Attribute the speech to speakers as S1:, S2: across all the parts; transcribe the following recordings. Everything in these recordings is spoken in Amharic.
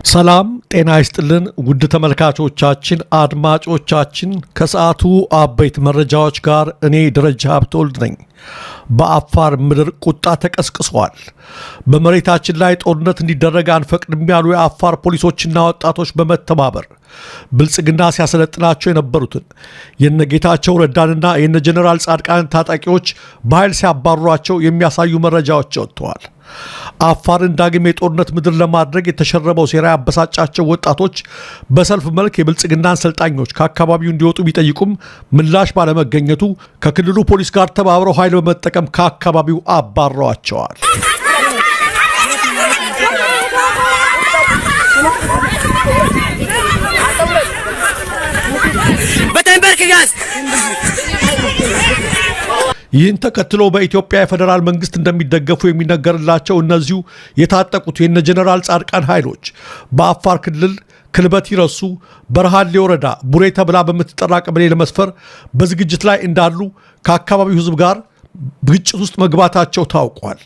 S1: ሰላም ጤና ይስጥልን ውድ ተመልካቾቻችን አድማጮቻችን ከሰዓቱ አበይት መረጃዎች ጋር እኔ ደረጃ ሀብተወልድ ነኝ። በአፋር ምድር ቁጣ ተቀስቅሷል። በመሬታችን ላይ ጦርነት እንዲደረግ አንፈቅድም ያሉ የአፋር ፖሊሶችና ወጣቶች በመተባበር ብልጽግና ሲያሰለጥናቸው የነበሩትን የነጌታቸው ረዳንና የነ ጀነራል ጻድቃን ታጣቂዎች በኃይል ሲያባሯቸው የሚያሳዩ መረጃዎች ወጥተዋል። አፋርን ዳግም የጦርነት ምድር ለማድረግ የተሸረበው ሴራ ያበሳጫቸው ወጣቶች በሰልፍ መልክ የብልጽግናን ሰልጣኞች ከአካባቢው እንዲወጡ ቢጠይቁም ምላሽ ባለመገኘቱ ከክልሉ ፖሊስ ጋር ተባብረው ኃይል በመጠቀም ከአካባቢው አባረዋቸዋል። ይህን ተከትሎ በኢትዮጵያ የፌደራል መንግስት እንደሚደገፉ የሚነገርላቸው እነዚሁ የታጠቁት የነ ጀነራል ጻድቃን ኃይሎች በአፋር ክልል ክልበት ይረሱ በረሃሌ ወረዳ ቡሬ ተብላ በምትጠራ ቀበሌ ለመስፈር በዝግጅት ላይ እንዳሉ ከአካባቢው ሕዝብ ጋር ግጭት ውስጥ መግባታቸው ታውቋል።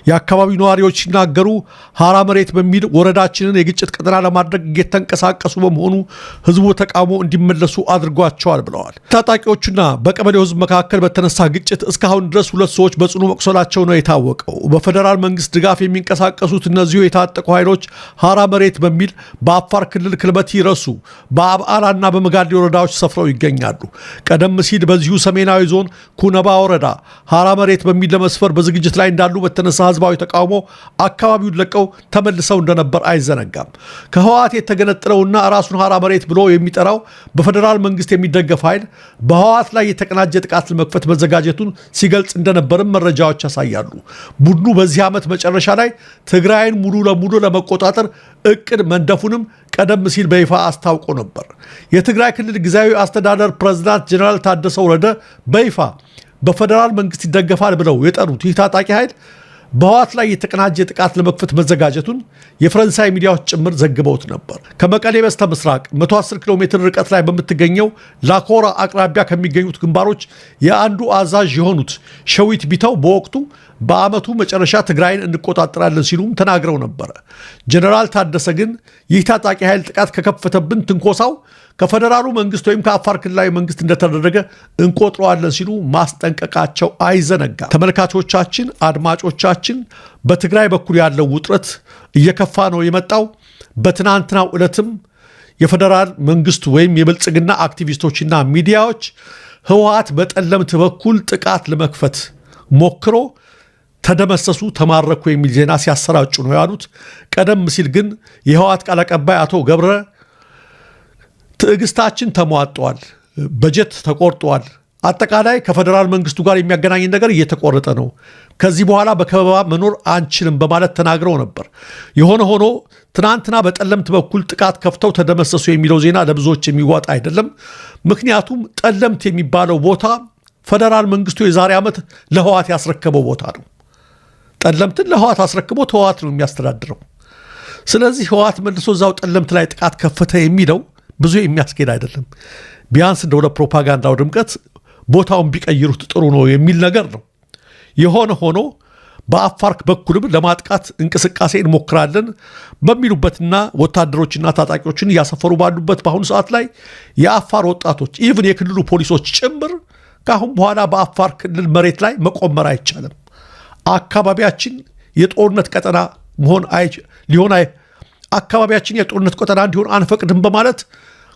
S1: የአካባቢው ነዋሪዎች ሲናገሩ ሐራ መሬት በሚል ወረዳችንን የግጭት ቀጠና ለማድረግ እየተንቀሳቀሱ በመሆኑ ህዝቡ ተቃውሞ እንዲመለሱ አድርጓቸዋል ብለዋል። ታጣቂዎቹና በቀበሌው ህዝብ መካከል በተነሳ ግጭት እስካሁን ድረስ 2 ሰዎች በጽኑ መቁሰላቸው ነው የታወቀው። በፌደራል መንግስት ድጋፍ የሚንቀሳቀሱት እነዚሁ የታጠቁ ኃይሎች ሐራ መሬት በሚል በአፋር ክልል ክልበት ይረሱ በአብዓላና በመጋሌ ወረዳዎች ሰፍረው ይገኛሉ። ቀደም ሲል በዚሁ ሰሜናዊ ዞን ኩነባ ወረዳ ሐራ መሬት በሚል ለመስፈር በዝግጅት ላይ እንዳሉ በተነሳ ህዝባዊ ተቃውሞ አካባቢውን ለቀው ተመልሰው እንደነበር አይዘነጋም። ከህወሓት የተገነጠለውና ራሱን ሐራ መሬት ብሎ የሚጠራው በፌደራል መንግስት የሚደገፍ ኃይል በህወሓት ላይ የተቀናጀ ጥቃት ለመክፈት መዘጋጀቱን ሲገልጽ እንደነበርም መረጃዎች ያሳያሉ። ቡድኑ በዚህ ዓመት መጨረሻ ላይ ትግራይን ሙሉ ለሙሉ ለመቆጣጠር እቅድ መንደፉንም ቀደም ሲል በይፋ አስታውቆ ነበር። የትግራይ ክልል ጊዜያዊ አስተዳደር ፕሬዝዳንት ጀነራል ታደሰ ወረደ በይፋ በፌደራል መንግስት ይደገፋል ብለው የጠሩት ይህ ታጣቂ ኃይል በህወሓት ላይ የተቀናጀ ጥቃት ለመክፈት መዘጋጀቱን የፈረንሳይ ሚዲያዎች ጭምር ዘግበውት ነበር። ከመቀሌ በስተ ምስራቅ 110 ኪሎ ሜትር ርቀት ላይ በምትገኘው ላኮራ አቅራቢያ ከሚገኙት ግንባሮች የአንዱ አዛዥ የሆኑት ሸዊት ቢተው በወቅቱ በአመቱ መጨረሻ ትግራይን እንቆጣጠራለን ሲሉም ተናግረው ነበር። ጀነራል ታደሰ ግን ይህ ታጣቂ ኃይል ጥቃት ከከፈተብን ትንኮሳው ከፌደራሉ መንግስት ወይም ከአፋር ክልላዊ መንግስት እንደተደረገ እንቆጥረዋለን ሲሉ ማስጠንቀቃቸው አይዘነጋም። ተመልካቾቻችን፣ አድማጮቻችን በትግራይ በኩል ያለው ውጥረት እየከፋ ነው የመጣው። በትናንትናው ዕለትም የፌደራል መንግስቱ ወይም የብልጽግና አክቲቪስቶችና ሚዲያዎች ህወሓት በጠለምት በኩል ጥቃት ለመክፈት ሞክሮ ተደመሰሱ፣ ተማረኩ የሚል ዜና ሲያሰራጩ ነው ያሉት። ቀደም ሲል ግን የህወሓት ቃል አቀባይ አቶ ገብረ ትዕግስታችን ተሟጧል፣ በጀት ተቆርጧል፣ አጠቃላይ ከፌደራል መንግስቱ ጋር የሚያገናኝ ነገር እየተቆረጠ ነው፣ ከዚህ በኋላ በከበባ መኖር አንችልም በማለት ተናግረው ነበር። የሆነ ሆኖ ትናንትና በጠለምት በኩል ጥቃት ከፍተው ተደመሰሱ የሚለው ዜና ለብዙዎች የሚዋጥ አይደለም። ምክንያቱም ጠለምት የሚባለው ቦታ ፌደራል መንግስቱ የዛሬ ዓመት ለህወሓት ያስረከበው ቦታ ነው። ጠለምትን ለህወሓት አስረክቦት ህወሓት ነው የሚያስተዳድረው። ስለዚህ ህወሓት መልሶ እዛው ጠለምት ላይ ጥቃት ከፈተ የሚለው ብዙ የሚያስኬድ አይደለም። ቢያንስ እንደው ለፕሮፓጋንዳው ድምቀት ቦታውን ቢቀይሩት ጥሩ ነው የሚል ነገር ነው። የሆነ ሆኖ በአፋር በኩልም ለማጥቃት እንቅስቃሴ እንሞክራለን በሚሉበትና ወታደሮችና ታጣቂዎችን እያሰፈሩ ባሉበት በአሁኑ ሰዓት ላይ የአፋር ወጣቶች ኢቭን የክልሉ ፖሊሶች ጭምር ካሁን በኋላ በአፋር ክልል መሬት ላይ መቆመር አይቻልም፣ አካባቢያችን የጦርነት ቀጠና አካባቢያችን የጦርነት ቀጠና እንዲሆን አንፈቅድም በማለት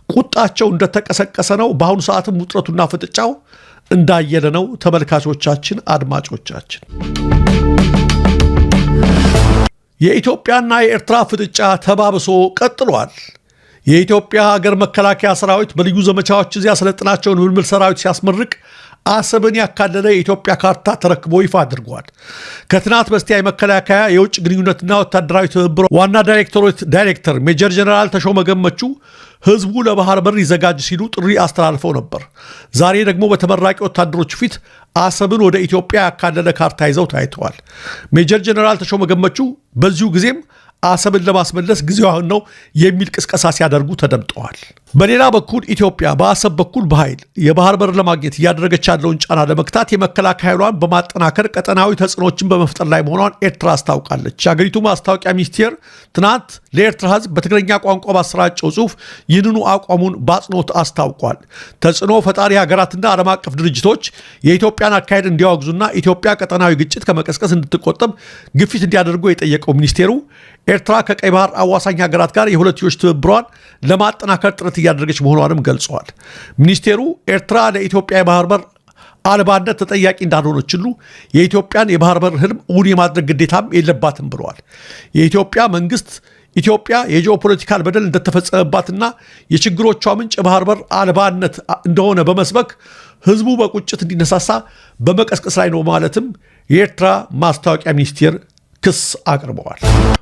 S1: ቁጣቸው እንደተቀሰቀሰ ነው። በአሁኑ ሰዓትም ውጥረቱና ፍጥጫው እንዳየለ ነው። ተመልካቾቻችን፣ አድማጮቻችን የኢትዮጵያና የኤርትራ ፍጥጫ ተባብሶ ቀጥሏል። የኢትዮጵያ ሀገር መከላከያ ሰራዊት በልዩ ዘመቻዎች እዚያ ያሰለጥናቸውን ምልምል ሰራዊት ሲያስመርቅ አሰብን ያካለለ የኢትዮጵያ ካርታ ተረክቦ ይፋ አድርጓል። ከትናንት በስቲያ የመከላከያ የውጭ ግንኙነትና ወታደራዊ ትብብር ዋና ዳይሬክተር ሜጀር ጀነራል ተሾመ ገመቹ ህዝቡ ለባህር በር ይዘጋጅ ሲሉ ጥሪ አስተላልፈው ነበር። ዛሬ ደግሞ በተመራቂ ወታደሮች ፊት አሰብን ወደ ኢትዮጵያ ያካለለ ካርታ ይዘው ታይተዋል። ሜጀር ጀነራል ተሾመ ገመቹ በዚሁ ጊዜም አሰብን ለማስመለስ ጊዜው አሁን ነው የሚል ቅስቀሳ ሲያደርጉ ተደምጠዋል። በሌላ በኩል ኢትዮጵያ በአሰብ በኩል በኃይል የባህር በር ለማግኘት እያደረገች ያለውን ጫና ለመክታት የመከላከያ ኃይሏን በማጠናከር ቀጠናዊ ተጽዕኖችን በመፍጠር ላይ መሆኗን ኤርትራ አስታውቃለች። የአገሪቱ ማስታወቂያ ሚኒስቴር ትናንት ለኤርትራ ሕዝብ በትግርኛ ቋንቋ ባሰራጨው ጽሑፍ ይህንኑ አቋሙን በአጽንኦት አስታውቋል። ተጽዕኖ ፈጣሪ ሀገራትና ዓለም አቀፍ ድርጅቶች የኢትዮጵያን አካሄድ እንዲያወግዙና ኢትዮጵያ ቀጠናዊ ግጭት ከመቀስቀስ እንድትቆጠብ ግፊት እንዲያደርጉ የጠየቀው ሚኒስቴሩ ኤርትራ ከቀይ ባህር አዋሳኝ ሀገራት ጋር የሁለትዮሽ ትብብሯን ለማጠናከር ጥረት እያደረገች መሆኗንም ገልጸዋል። ሚኒስቴሩ ኤርትራ ለኢትዮጵያ የባህር በር አልባነት ተጠያቂ እንዳልሆነች ሁሉ የኢትዮጵያን የባህር በር ህልም እውን የማድረግ ግዴታም የለባትም ብለዋል። የኢትዮጵያ መንግስት ኢትዮጵያ የጂኦፖለቲካል በደል እንደተፈጸመባትና የችግሮቿ ምንጭ የባህር በር አልባነት እንደሆነ በመስበክ ህዝቡ በቁጭት እንዲነሳሳ በመቀስቀስ ላይ ነው ማለትም የኤርትራ ማስታወቂያ ሚኒስቴር ክስ አቅርበዋል።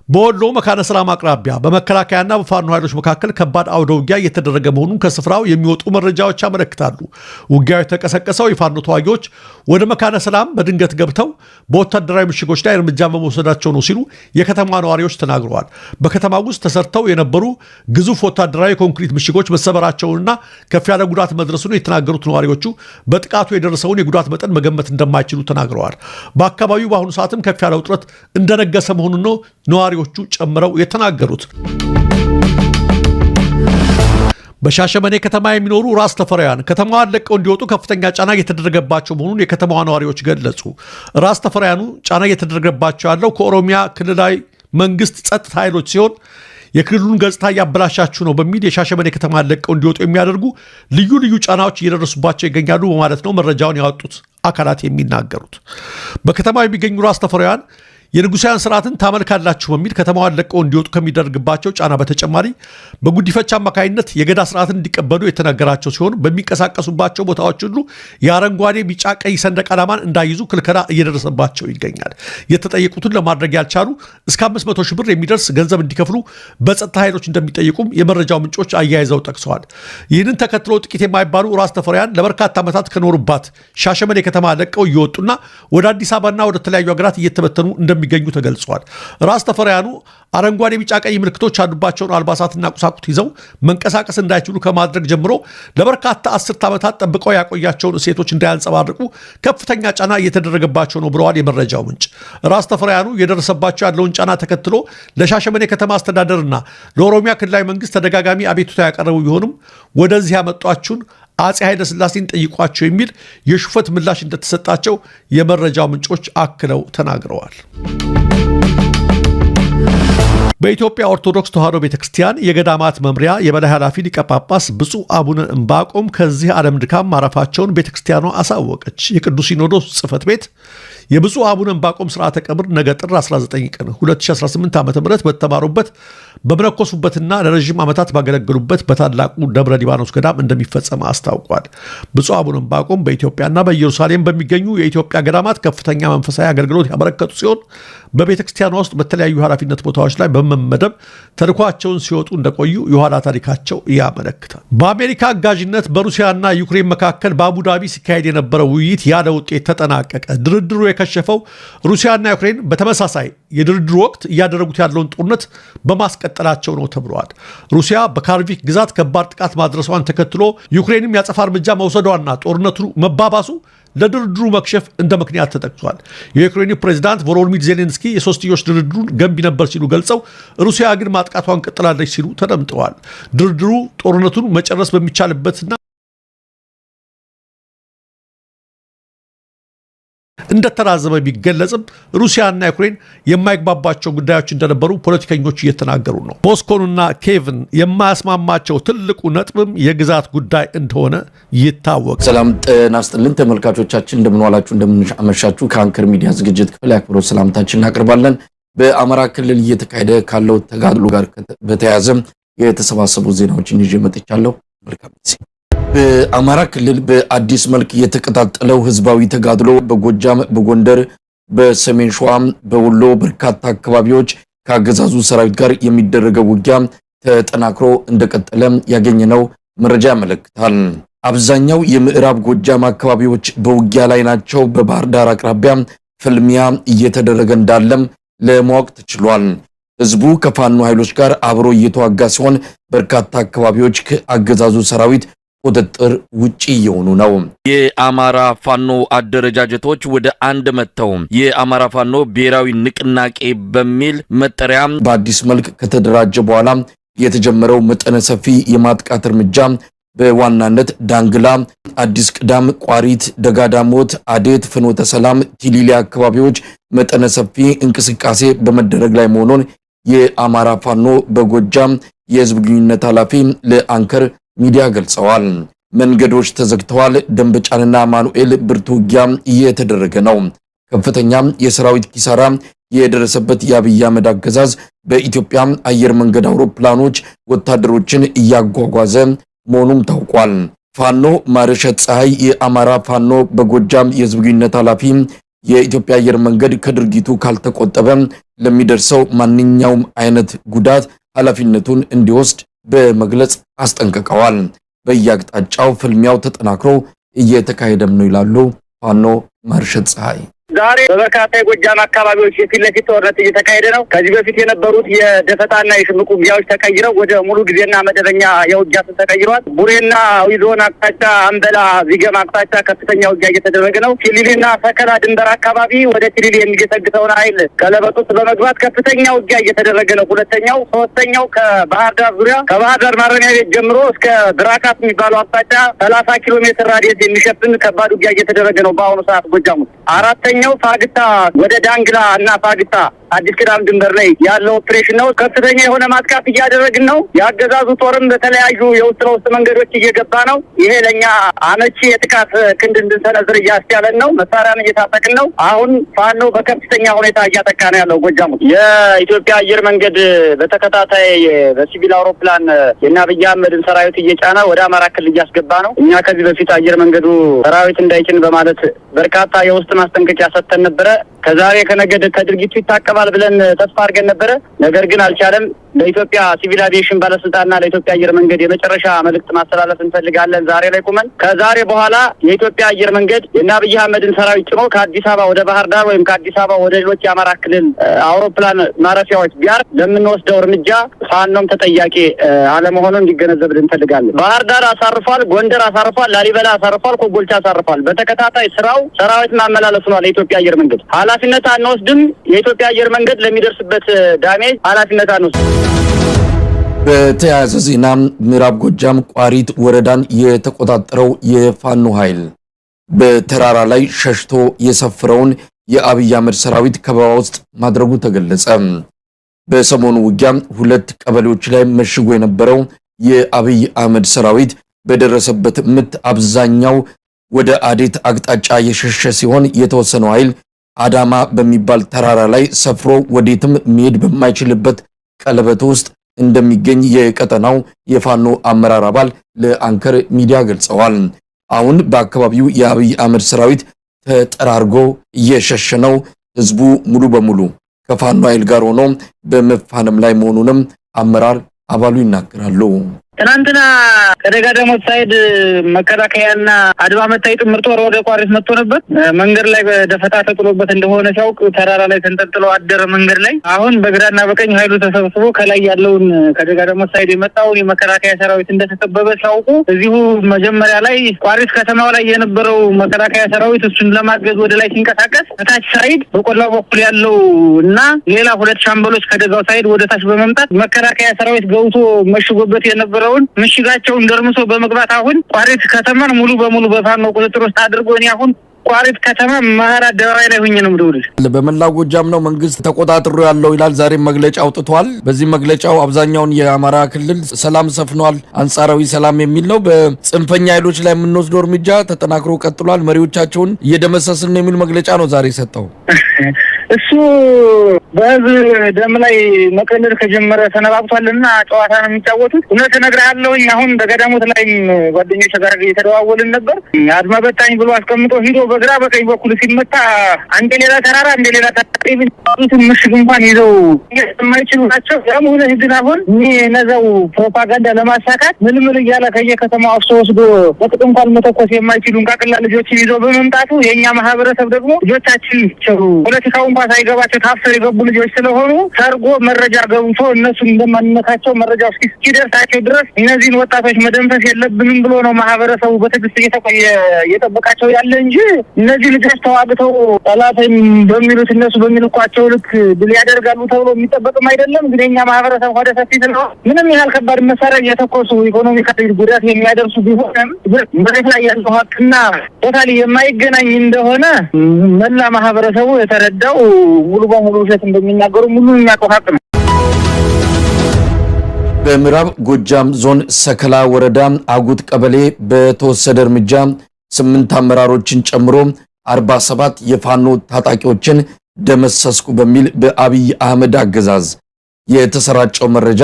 S1: በወሎ መካነ ሰላም አቅራቢያ በመከላከያና በፋኖ ኃይሎች መካከል ከባድ አውደ ውጊያ እየተደረገ መሆኑን ከስፍራው የሚወጡ መረጃዎች ያመለክታሉ። ውጊያው የተቀሰቀሰው የፋኖ ተዋጊዎች ወደ መካነ ሰላም በድንገት ገብተው በወታደራዊ ምሽጎች ላይ እርምጃ በመውሰዳቸው ነው ሲሉ የከተማ ነዋሪዎች ተናግረዋል። በከተማ ውስጥ ተሰርተው የነበሩ ግዙፍ ወታደራዊ ኮንክሪት ምሽጎች መሰበራቸውንና ከፍ ያለ ጉዳት መድረሱን የተናገሩት ነዋሪዎቹ በጥቃቱ የደረሰውን የጉዳት መጠን መገመት እንደማይችሉ ተናግረዋል። በአካባቢው በአሁኑ ሰዓትም ከፍ ያለ ውጥረት እንደነገሰ መሆኑን ነው ነዋሪዎቹ ጨምረው የተናገሩት። በሻሸመኔ ከተማ የሚኖሩ ራስ ተፈራውያን ከተማዋን ለቀው እንዲወጡ ከፍተኛ ጫና እየተደረገባቸው መሆኑን የከተማዋ ነዋሪዎች ገለጹ። ራስ ተፈራውያኑ ጫና እየተደረገባቸው ያለው ከኦሮሚያ ክልላዊ መንግስት ጸጥታ ኃይሎች ሲሆን የክልሉን ገጽታ እያበላሻችሁ ነው በሚል የሻሸመኔ ከተማን ለቀው እንዲወጡ የሚያደርጉ ልዩ ልዩ ጫናዎች እየደረሱባቸው ይገኛሉ በማለት ነው መረጃውን ያወጡት አካላት የሚናገሩት። በከተማው የሚገኙ ራስ ተፈራውያን የንጉሳውያን ስርዓትን ታመልካላችሁ በሚል ከተማዋን ለቀው እንዲወጡ ከሚደረግባቸው ጫና በተጨማሪ በጉዲፈቻ አማካኝነት የገዳ ስርዓትን እንዲቀበሉ የተነገራቸው ሲሆን በሚንቀሳቀሱባቸው ቦታዎች ሁሉ የአረንጓዴ ቢጫ ቀይ ሰንደቅ ዓላማን እንዳይዙ ክልከላ እየደረሰባቸው ይገኛል። የተጠየቁትን ለማድረግ ያልቻሉ እስከ 500 ሺህ ብር የሚደርስ ገንዘብ እንዲከፍሉ በጸጥታ ኃይሎች እንደሚጠይቁም የመረጃው ምንጮች አያይዘው ጠቅሰዋል። ይህንን ተከትሎ ጥቂት የማይባሉ ራስ ተፈራውያን ለበርካታ ዓመታት ከኖሩባት ሻሸመኔ ከተማ ለቀው እየወጡና ወደ አዲስ አበባና ወደ ተለያዩ ሀገራት እየተበተኑ እንደሚገኙ ተገልጿል። ራስ ተፈራውያኑ አረንጓዴ ቢጫ ቀይ ምልክቶች ያሉባቸውን አልባሳትና ቁሳቁስ ይዘው መንቀሳቀስ እንዳይችሉ ከማድረግ ጀምሮ ለበርካታ አስርት ዓመታት ጠብቀው ያቆያቸውን እሴቶች እንዳያንጸባርቁ ከፍተኛ ጫና እየተደረገባቸው ነው ብለዋል የመረጃው ምንጭ። ራስ ተፈራውያኑ የደረሰባቸው ያለውን ጫና ተከትሎ ለሻሸመኔ ከተማ አስተዳደርና ለኦሮሚያ ክልላዊ መንግስት ተደጋጋሚ አቤቱታ ያቀረቡ ቢሆንም ወደዚህ ያመጧችሁን አጼ ኃይለ ሥላሴን ጠይቋቸው የሚል የሹፈት ምላሽ እንደተሰጣቸው የመረጃው ምንጮች አክለው ተናግረዋል። በኢትዮጵያ ኦርቶዶክስ ተዋሕዶ ቤተክርስቲያን የገዳማት መምሪያ የበላይ ኃላፊ ሊቀ ጳጳስ ብፁዕ አቡነ ዕንባቆም ከዚህ ዓለም ድካም ማረፋቸውን ቤተክርስቲያኗ አሳወቀች። የቅዱስ ሲኖዶስ ጽሕፈት ቤት የብፁዕ አቡነ ዕንባቆም ስርዓተ ቀብር ነገ ጥር 19 ቀን 2018 ዓ.ም በተማሩበት በመነኮሱበትና ለረዥም ዓመታት ባገለገሉበት በታላቁ ደብረ ሊባኖስ ገዳም እንደሚፈጸም አስታውቋል። ብፁዕ አቡነ ዕንባቆም በኢትዮጵያና በኢየሩሳሌም በሚገኙ የኢትዮጵያ ገዳማት ከፍተኛ መንፈሳዊ አገልግሎት ያበረከቱ ሲሆን በቤተክርስቲያኗ ውስጥ በተለያዩ ኃላፊነት ቦታዎች ላይ በመመደብ ተልኳቸውን ሲወጡ እንደቆዩ የኋላ ታሪካቸው ያመለክታል። በአሜሪካ አጋዥነት በሩሲያና ዩክሬን መካከል በአቡዳቢ ሲካሄድ የነበረው ውይይት ያለ ውጤት ተጠናቀቀ። ድርድሩ የከሸፈው ሩሲያና ዩክሬን በተመሳሳይ የድርድሩ ወቅት እያደረጉት ያለውን ጦርነት በማስቀጠላቸው ነው ተብሏል። ሩሲያ በካርቪክ ግዛት ከባድ ጥቃት ማድረሷን ተከትሎ ዩክሬንም ያጸፋ እርምጃ መውሰዷና ጦርነቱ መባባሱ ለድርድሩ መክሸፍ እንደ ምክንያት ተጠቅሷል። የዩክሬኑ ፕሬዝዳንት ቮሎዲሚር ዜሌንስኪ የሶስትዮሽ ድርድሩን ገንቢ ነበር ሲሉ ገልጸው ሩሲያ ግን ማጥቃቷን ቀጥላለች ሲሉ ተደምጠዋል። ድርድሩ ጦርነቱን መጨረስ በሚቻልበትና እንደተራዘመ ቢገለጽም ሩሲያና ዩክሬን የማይግባባቸው ጉዳዮች እንደነበሩ ፖለቲከኞች እየተናገሩ ነው። ሞስኮውና ኬቭን የማያስማማቸው ትልቁ ነጥብም የግዛት ጉዳይ እንደሆነ ይታወቃል።
S2: ሰላም ጤና ይስጥልን ተመልካቾቻችን፣ እንደምን ዋላችሁ እንደምን አመሻችሁ። ከአንከር ሚዲያ ዝግጅት ክፍል አክብሮት ሰላምታችንን እናቀርባለን። በአማራ ክልል እየተካሄደ ካለው ተጋድሎ ጋር በተያያዘ የተሰባሰቡ ዜናዎችን ይዤ መጥቻለሁ። መልካም ጊዜ። በአማራ ክልል በአዲስ መልክ የተቀጣጠለው ህዝባዊ ተጋድሎ በጎጃም፣ በጎንደር፣ በሰሜን ሸዋ፣ በወሎ በርካታ አካባቢዎች ከአገዛዙ ሰራዊት ጋር የሚደረገው ውጊያ ተጠናክሮ እንደቀጠለ ያገኘነው መረጃ ያመለክታል። አብዛኛው የምዕራብ ጎጃም አካባቢዎች በውጊያ ላይ ናቸው። በባህር ዳር አቅራቢያ ፍልሚያ እየተደረገ እንዳለም ለማወቅ ተችሏል። ህዝቡ ከፋኖ ኃይሎች ጋር አብሮ እየተዋጋ ሲሆን በርካታ አካባቢዎች ከአገዛዙ ሰራዊት ቁጥጥር ውጪ የሆኑ ነው። የአማራ ፋኖ አደረጃጀቶች ወደ አንድ መተው የአማራ ፋኖ ብሔራዊ ንቅናቄ በሚል መጠሪያ በአዲስ መልክ ከተደራጀ በኋላ የተጀመረው መጠነ ሰፊ የማጥቃት እርምጃ በዋናነት ዳንግላ፣ አዲስ ቅዳም፣ ቋሪት፣ ደጋዳሞት፣ አዴት፣ ፍኖተ ሰላም፣ ቲሊሊ አካባቢዎች መጠነ ሰፊ እንቅስቃሴ በመደረግ ላይ መሆኑን የአማራ ፋኖ በጎጃም የህዝብ ግንኙነት ኃላፊ ለአንከር ሚዲያ ገልጸዋል። መንገዶች ተዘግተዋል። ደንበጫንና ማኑኤል ብርቱ ውጊያ እየተደረገ ነው። ከፍተኛ የሰራዊት ኪሳራ የደረሰበት የአብይ አህመድ አገዛዝ በኢትዮጵያ አየር መንገድ አውሮፕላኖች ወታደሮችን እያጓጓዘ መሆኑም ታውቋል። ፋኖ ማርሸት ፀሐይ የአማራ ፋኖ በጎጃም የህዝብ ግንኙነት ኃላፊ የኢትዮጵያ አየር መንገድ ከድርጊቱ ካልተቆጠበ ለሚደርሰው ማንኛውም አይነት ጉዳት ኃላፊነቱን እንዲወስድ በመግለጽ አስጠንቅቀዋል። በየአቅጣጫው ፍልሚያው ተጠናክሮ እየተካሄደም ነው ይላሉ ፋኖ ማርሸት ፀሐይ።
S3: ዛሬ በበርካታ የጎጃም አካባቢዎች የፊት ለፊት ጦርነት እየተካሄደ ነው። ከዚህ በፊት የነበሩት የደፈጣና የሽምቅ ውጊያዎች ተቀይረው ወደ ሙሉ ጊዜና መደበኛ የውጊያ ስልት ተቀይሯል። ቡሬና ዊዞን አቅጣጫ፣ አንበላ ዚገም አቅጣጫ ከፍተኛ ውጊያ እየተደረገ ነው። ቲሊሊና ሰከላ ድንበር አካባቢ ወደ ቲሊሊ የሚገሰግሰውን ኃይል ቀለበት ውስጥ በመግባት ከፍተኛ ውጊያ እየተደረገ ነው። ሁለተኛው፣ ሶስተኛው ከባህር ዳር ዙሪያ ከባህር ዳር ማረሚያ ቤት ጀምሮ እስከ ድራካት የሚባለው አቅጣጫ 30 ኪሎ ሜትር ራዲየስ የሚሸፍን ከባድ ውጊያ እየተደረገ ነው በአሁኑ ሰዓት ጎጃም ውስጥ። አራተኛው ፋግታ ወደ ዳንግላ እና ፋግታ አዲስ ቅዳም ድንበር ላይ ያለው ኦፕሬሽን ነው። ከፍተኛ የሆነ ማጥቃት እያደረግን ነው። የአገዛዙ ጦርም በተለያዩ የውስጥ ለውስጥ መንገዶች እየገባ ነው። ይሄ ለኛ አመቺ የጥቃት ክንድ እንድንሰነዝር እያስቻለን ነው። መሳሪያን እየታጠቅን ነው። አሁን ፋኖ በከፍተኛ ሁኔታ እያጠቃ ነው ያለው ጎጃሙ። የኢትዮጵያ አየር መንገድ በተከታታይ በሲቪል አውሮፕላን የአብይ አህመድን ሰራዊት እየጫነ ወደ አማራ ክልል እያስገባ ነው። እኛ ከዚህ በፊት አየር መንገዱ ሰራዊት እንዳይጭን በማለት በርካታ የውስጥ ማስጠንቀቂያ ሰጥተን ነበረ። ከዛሬ ከነገ ከድርጊቱ ይታቀባል ብለን ተስፋ አድርገን ነበረ። ነገር ግን አልቻለም። ለኢትዮጵያ ሲቪል አቪዬሽን ባለስልጣንና ለኢትዮጵያ አየር መንገድ የመጨረሻ መልእክት ማስተላለፍ እንፈልጋለን። ዛሬ ላይ ቁመን ከዛሬ በኋላ የኢትዮጵያ አየር መንገድ የአብይ አህመድን ሰራዊት ጭኖ ከአዲስ አበባ ወደ ባህር ዳር ወይም ከአዲስ አበባ ወደ ሌሎች የአማራ ክልል አውሮፕላን ማረፊያዎች ቢያርፍ ለምንወስደው እርምጃ ፋኖም ተጠያቂ አለመሆኑን እንዲገነዘብልን እንፈልጋለን። ባህር ዳር አሳርፏል፣ ጎንደር አሳርፏል፣ ላሊበላ አሳርፏል፣ ኮምቦልቻ አሳርፏል። በተከታታይ ስራው ሰራዊት ማመላለስ ሆኗል። የኢትዮጵያ አየር መንገድ ኃላፊነት አንወስድም። የኢትዮጵያ አየር መንገድ ለሚደርስበት ዳሜጅ ኃላፊነት አንወስድም።
S2: በተያያዘ ዜና ምዕራብ ጎጃም ቋሪት ወረዳን የተቆጣጠረው የፋኖ ኃይል በተራራ ላይ ሸሽቶ የሰፈረውን የአብይ አህመድ ሰራዊት ከበባ ውስጥ ማድረጉ ተገለጸ። በሰሞኑ ውጊያ 2 ቀበሌዎች ላይ መሽጎ የነበረው የአብይ አህመድ ሰራዊት በደረሰበት ምት አብዛኛው ወደ አዴት አቅጣጫ የሸሸ ሲሆን የተወሰነው ኃይል አዳማ በሚባል ተራራ ላይ ሰፍሮ ወዴትም መሄድ በማይችልበት ቀለበት ውስጥ እንደሚገኝ የቀጠናው የፋኖ አመራር አባል ለአንከር ሚዲያ ገልጸዋል። አሁን በአካባቢው የአብይ አህመድ ሰራዊት ተጠራርጎ እየሸሸ ነው። ህዝቡ ሙሉ በሙሉ ከፋኖ ኃይል ጋር ሆኖ በመፋለም ላይ መሆኑንም አመራር አባሉ ይናገራሉ።
S3: ትናንትና ከደጋዳሞት ሳይድ መከላከያና አድማ መታይ ጥምር ጦር ወደ ቋሪት መጥቶ ነበር። መንገድ ላይ በደፈጣ ተጥሎበት እንደሆነ ሲያውቅ ተራራ ላይ ተንጠልጥሎ አደረ መንገድ ላይ። አሁን በግራና በቀኝ ኃይሉ ተሰብስቦ ከላይ ያለውን ከደጋዳሞት ሳይድ የመጣውን የመከላከያ ሰራዊት እንደተከበበ ሲያውቁ እዚሁ መጀመሪያ ላይ ቋሪት ከተማው ላይ የነበረው መከላከያ ሰራዊት እሱን ለማገዝ ወደ ላይ ሲንቀሳቀስ ከታች ሳይድ በቆላው በኩል ያለው እና ሌላ 2 ሻምበሎች ከደጋው ሳይድ ወደ ታች በመምጣት መከላከያ ሰራዊት ገብቶ መሽጎበት የነበረው ምሽጋቸውን ደርምሶ በመግባት አሁን ቋሪት ከተማን ሙሉ በሙሉ በፋኖ ቁጥጥር ውስጥ አድርጎ እኔ አሁን ቋሪት ከተማ መሀል አደባባይ ላይ ሆኜ ነው የምደውልልህ።
S2: በመላው ጎጃም ነው መንግስት ተቆጣጥሮ ያለው ይላል። ዛሬ መግለጫ አውጥቷል። በዚህ መግለጫው አብዛኛውን የአማራ ክልል ሰላም ሰፍኗል፣ አንጻራዊ ሰላም የሚል ነው። በጽንፈኛ ኃይሎች ላይ የምንወስደው እርምጃ ተጠናክሮ ቀጥሏል፣ መሪዎቻቸውን እየደመሰስን ነው የሚል መግለጫ ነው ዛሬ ሰጠው።
S3: እሱ በህዝብ ደም ላይ መቀለድ ከጀመረ ሰነባብቷልና ጨዋታ ነው የሚጫወቱት። እውነት እነግርሃለሁ። አሁን በገዳሞት ላይ ጓደኞች ጋር እየተደዋወልን ነበር። አድማ በታኝ ብሎ አስቀምጦ ሂዶ በግራ በቀኝ በኩል ሲመታ አንዴ ሌላ ተራራ አንዴ ሌላ ተራራ ምሽግ እንኳን ይዘው የማይችሉ ናቸው። ያም ሆነ ግን አሁን እነዛው ፕሮፓጋንዳ ለማሳካት ምልምል እያለ ከየከተማው አፍሶ ወስዶ በጥቅ እንኳን መተኮስ የማይችሉ እንቃቅላ ልጆችን ይዘው በመምጣቱ የኛ ማህበረሰብ ደግሞ ልጆቻችን ፖለቲካው እንኳን እንኳን ሳይገባቸው ታፍሰው የገቡ ልጆች ስለሆኑ ሰርጎ መረጃ ገብቶ እነሱን እንደማንነታቸው መረጃው እስኪደርሳቸው ድረስ እነዚህን ወጣቶች መደምሰስ የለብንም ብሎ ነው ማህበረሰቡ በትዕግስት እየጠበቃቸው ያለ እንጂ እነዚህ ልጆች ተዋግተው ጠላትን በሚሉት እነሱ በሚልኳቸው ልክ ድል ያደርጋሉ ተብሎ የሚጠበቅም አይደለም። ግን የኛ ማህበረሰብ ወደ ሰፊ ስለሆነ ምንም ያህል ከባድ መሳሪያ እየተኮሱ ኢኮኖሚካሊ ጉዳት የሚያደርሱ ቢሆንም መሬት ላይ ያለው ሀቅና ቶታሊ የማይገናኝ እንደሆነ መላ ማህበረሰቡ የተረዳው ሙሉ በሙሉ ውሸት እንደሚናገሩ ሙሉ የሚያውቀው ሀቅ ነው።
S2: በምዕራብ ጎጃም ዞን ሰከላ ወረዳ አጉት ቀበሌ በተወሰደ እርምጃ 8 አመራሮችን ጨምሮ 47 የፋኖ ታጣቂዎችን ደመሰስኩ በሚል በአብይ አህመድ አገዛዝ የተሰራጨው መረጃ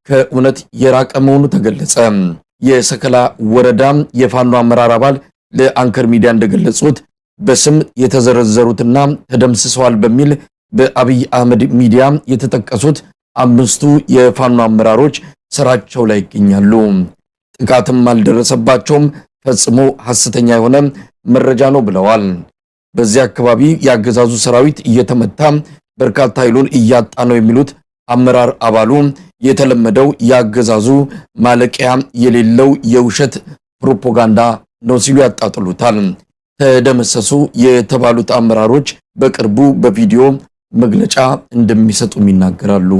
S2: ከእውነት የራቀ መሆኑ ተገለጸ። የሰከላ ወረዳ የፋኖ አመራር አባል ለአንከር ሚዲያ እንደገለጹት በስም የተዘረዘሩትና ተደምስሰዋል በሚል በአብይ አህመድ ሚዲያ የተጠቀሱት 5ቱ የፋኖ አመራሮች ስራቸው ላይ ይገኛሉ። ጥቃትም አልደረሰባቸውም፣ ፈጽሞ ሐሰተኛ የሆነ መረጃ ነው ብለዋል። በዚህ አካባቢ ያገዛዙ ሰራዊት እየተመታ በርካታ ኃይሉን እያጣ ነው የሚሉት አመራር አባሉ የተለመደው ያገዛዙ ማለቂያ የሌለው የውሸት ፕሮፓጋንዳ ነው ሲሉ ያጣጥሉታል። ተደመሰሱ የተባሉት አመራሮች በቅርቡ በቪዲዮ መግለጫ እንደሚሰጡም ይናገራሉ።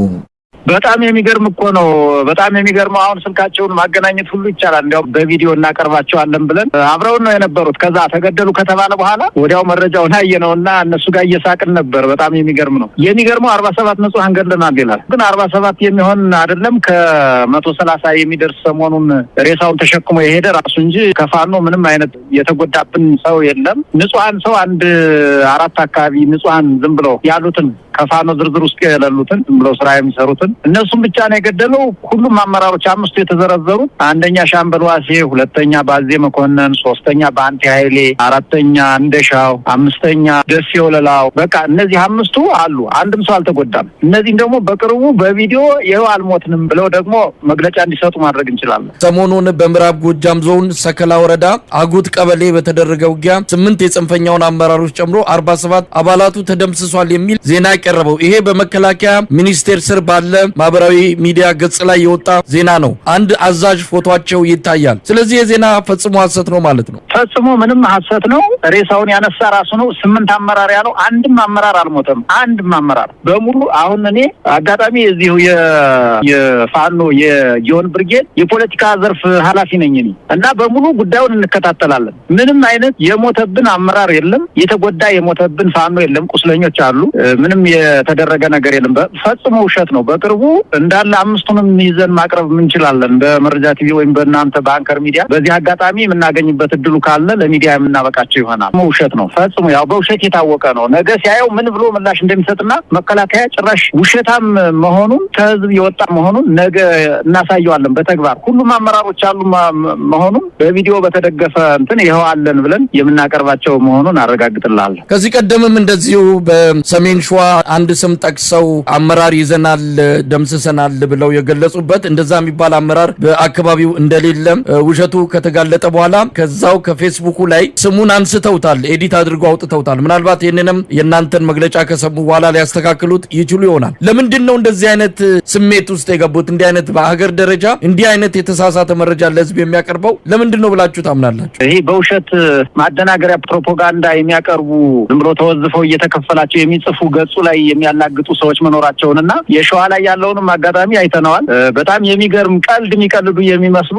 S3: በጣም የሚገርም እኮ ነው። በጣም የሚገርመው አሁን ስልካቸውን ማገናኘት ሁሉ ይቻላል። እንዲያው በቪዲዮ እናቀርባቸዋለን ብለን አብረውን ነው የነበሩት። ከዛ ተገደሉ ከተባለ በኋላ ወዲያው መረጃውን አየነውና እነሱ ጋር እየሳቅን ነበር። በጣም የሚገርም ነው። የሚገርመው 47 ንጹሃን ገድለናል ይላል። ግን 47 የሚሆን አይደለም ከ130 የሚደርስ ሰሞኑን ሬሳውን ተሸክሞ የሄደ ራሱ እንጂ ከፋኖ ምንም አይነት የተጎዳብን ሰው የለም። ንጹሃን ሰው አንድ 4 አካባቢ ንጹሃን ዝም ብለው ያሉትን ከፋኖ ዝርዝር ውስጥ የሌሉትን ዝም ብለው ስራ የሚሰሩትን እነሱም ብቻ ነው የገደለው። ሁሉም አመራሮች 5ቱ የተዘረዘሩት አንደኛ ሻምበል ዋሴ፣ ሁለተኛ ባዜ መኮንን፣ ሶስተኛ ባንቴ ኃይሌ፣ አራተኛ እንደሻው፣ አምስተኛ ደስ ይወለላው። በቃ እነዚህ 5ቱ አሉ። አንድም ሰው አልተጎዳም። እነዚህም ደግሞ በቅርቡ በቪዲዮ ይኸው አልሞትንም ብለው ደግሞ መግለጫ እንዲሰጡ ማድረግ እንችላለን።
S2: ሰሞኑን በምዕራብ ጎጃም ዞን ሰከላ ወረዳ አጉት ቀበሌ በተደረገ ውጊያ 8 የጽንፈኛውን አመራሮች ጨምሮ 47 አባላቱ ተደምስሷል የሚል ዜና ቀረበው። ይሄ በመከላከያ ሚኒስቴር ስር ባለ ማህበራዊ ሚዲያ ገጽ ላይ የወጣ ዜና ነው። አንድ አዛዥ ፎቶአቸው ይታያል። ስለዚህ የዜና ፈጽሞ ሐሰት ነው ማለት ነው።
S3: ፈጽሞ ምንም ሐሰት ነው። ሬሳውን ያነሳ ራሱ ነው። 8 አመራር ያለው አንድም አመራር አልሞተም። አንድም አመራር በሙሉ አሁን እኔ አጋጣሚ እዚሁ የፋኖ የጆን ብርጌድ የፖለቲካ ዘርፍ ኃላፊ ነኝ እኔ እና በሙሉ ጉዳዩን እንከታተላለን። ምንም አይነት የሞተብን አመራር የለም። የተጎዳ የሞተብን ፋኖ የለም። ቁስለኞች አሉ። ምንም የተደረገ ነገር የለም። ፈጽሞ ውሸት ነው። በቅርቡ እንዳለ 5ቱንም ይዘን ማቅረብ እንችላለን በመረጃ ቲቪ ወይም በእናንተ በአንከር ሚዲያ። በዚህ አጋጣሚ የምናገኝበት እድሉ ካለ ለሚዲያ የምናበቃቸው ይሆናል። ውሸት ነው ፈጽሞ። ያው በውሸት የታወቀ ነው። ነገ ሲያየው ምን ብሎ ምላሽ እንደሚሰጥና መከላከያ ጭራሽ ውሸታም መሆኑን ከህዝብ የወጣ መሆኑን ነገ እናሳየዋለን በተግባር። ሁሉም አመራሮች አሉ መሆኑን በቪዲዮ በተደገፈ እንትን ይኸው አለን ብለን የምናቀርባቸው መሆኑን አረጋግጥልሃለሁ።
S2: ከዚህ ቀደምም እንደዚሁ በሰሜን ሸዋ አንድ ስም ጠቅሰው አመራር ይዘናል ደምስሰናል ብለው የገለጹበት እንደዛ የሚባል አመራር በአካባቢው እንደሌለ ውሸቱ ከተጋለጠ በኋላ ከዛው ከፌስቡኩ ላይ ስሙን አንስተውታል፣ ኤዲት አድርገው አውጥተውታል። ምናልባት ይሄንንም የእናንተን መግለጫ ከሰሙ በኋላ ሊያስተካክሉት ይችሉ ይሆናል። ለምንድን ነው እንደዚህ አይነት ስሜት ውስጥ የገቡት? እንዲህ አይነት በሀገር ደረጃ እንዲህ አይነት የተሳሳተ መረጃ ለህዝብ የሚያቀርበው ለምንድን ነው ብላችሁ ታምናላችሁ?
S3: ይሄ በውሸት ማደናገሪያ ፕሮፓጋንዳ የሚያቀርቡ ዝም ብሎ ተወዝፈው እየተከፈላቸው የሚጽፉ ገጹ ላይ የሚያላግጡ ሰዎች መኖራቸውንና የሸዋ ላይ ያለውንም አጋጣሚ አይተነዋል። በጣም የሚገርም ቀልድ የሚቀልዱ የሚመስሉ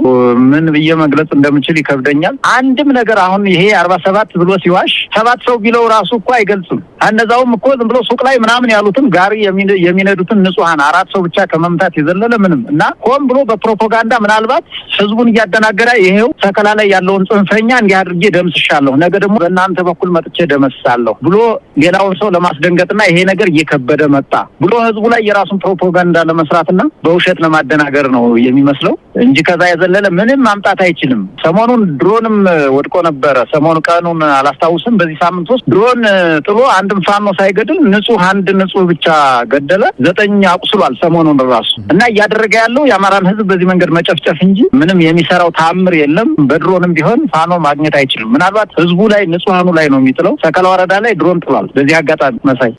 S3: ምን ብዬ መግለጽ እንደምችል ይከብደኛል። አንድም ነገር አሁን ይሄ 47 ብሎ ሲዋሽ 7 ሰው ቢለው ራሱ እኮ አይገልጽም። እነዛውም እኮ ዝም ብሎ ሱቅ ላይ ምናምን ያሉትን ጋሪ የሚነዱትን ንጹሃን 4 ሰው ብቻ ከመምታት የዘለለ ምንም እና ሆን ብሎ በፕሮፓጋንዳ ምናልባት ህዝቡን እያደናገረ ይሄው ሰከላ ላይ ያለውን ጽንፈኛ እንዲህ አድርጌ ደምስሻለሁ፣ ነገ ደግሞ በእናንተ በኩል መጥቼ ደመስሳለሁ ብሎ ሌላውን ሰው ለማስደንገጥና ይሄ ነገር እየከበደ መጣ ብሎ ህዝቡ ላይ የራሱን ፕሮፓጋንዳ ለመስራትና በውሸት ለማደናገር ነው የሚመስለው እንጂ ከዛ የዘለለ ምንም ማምጣት አይችልም። ሰሞኑን ድሮንም ወድቆ ነበረ። ሰሞኑ ቀኑን አላስታውስም። በዚህ ሳምንት ውስጥ ድሮን ጥሎ አንድ
S4: አንድም ፋኖ ሳይገድል ንጹህ አንድ ንጹህ ብቻ ገደለ 9 አቁስሏል ሰሞኑን ራሱ እና ያደረገ ያለው የአማራን ህዝብ በዚህ መንገድ መጨፍጨፍ እንጂ ምንም የሚሰራው ታምር የለም በድሮንም ቢሆን ፋኖ ማግኘት አይችልም ምናልባት ህዝቡ ላይ ንጹሃኑ ላይ ነው የሚጥለው ሰከላ ወረዳ ላይ ድሮን ጥሏል በዚህ አጋጣሚ መሳይ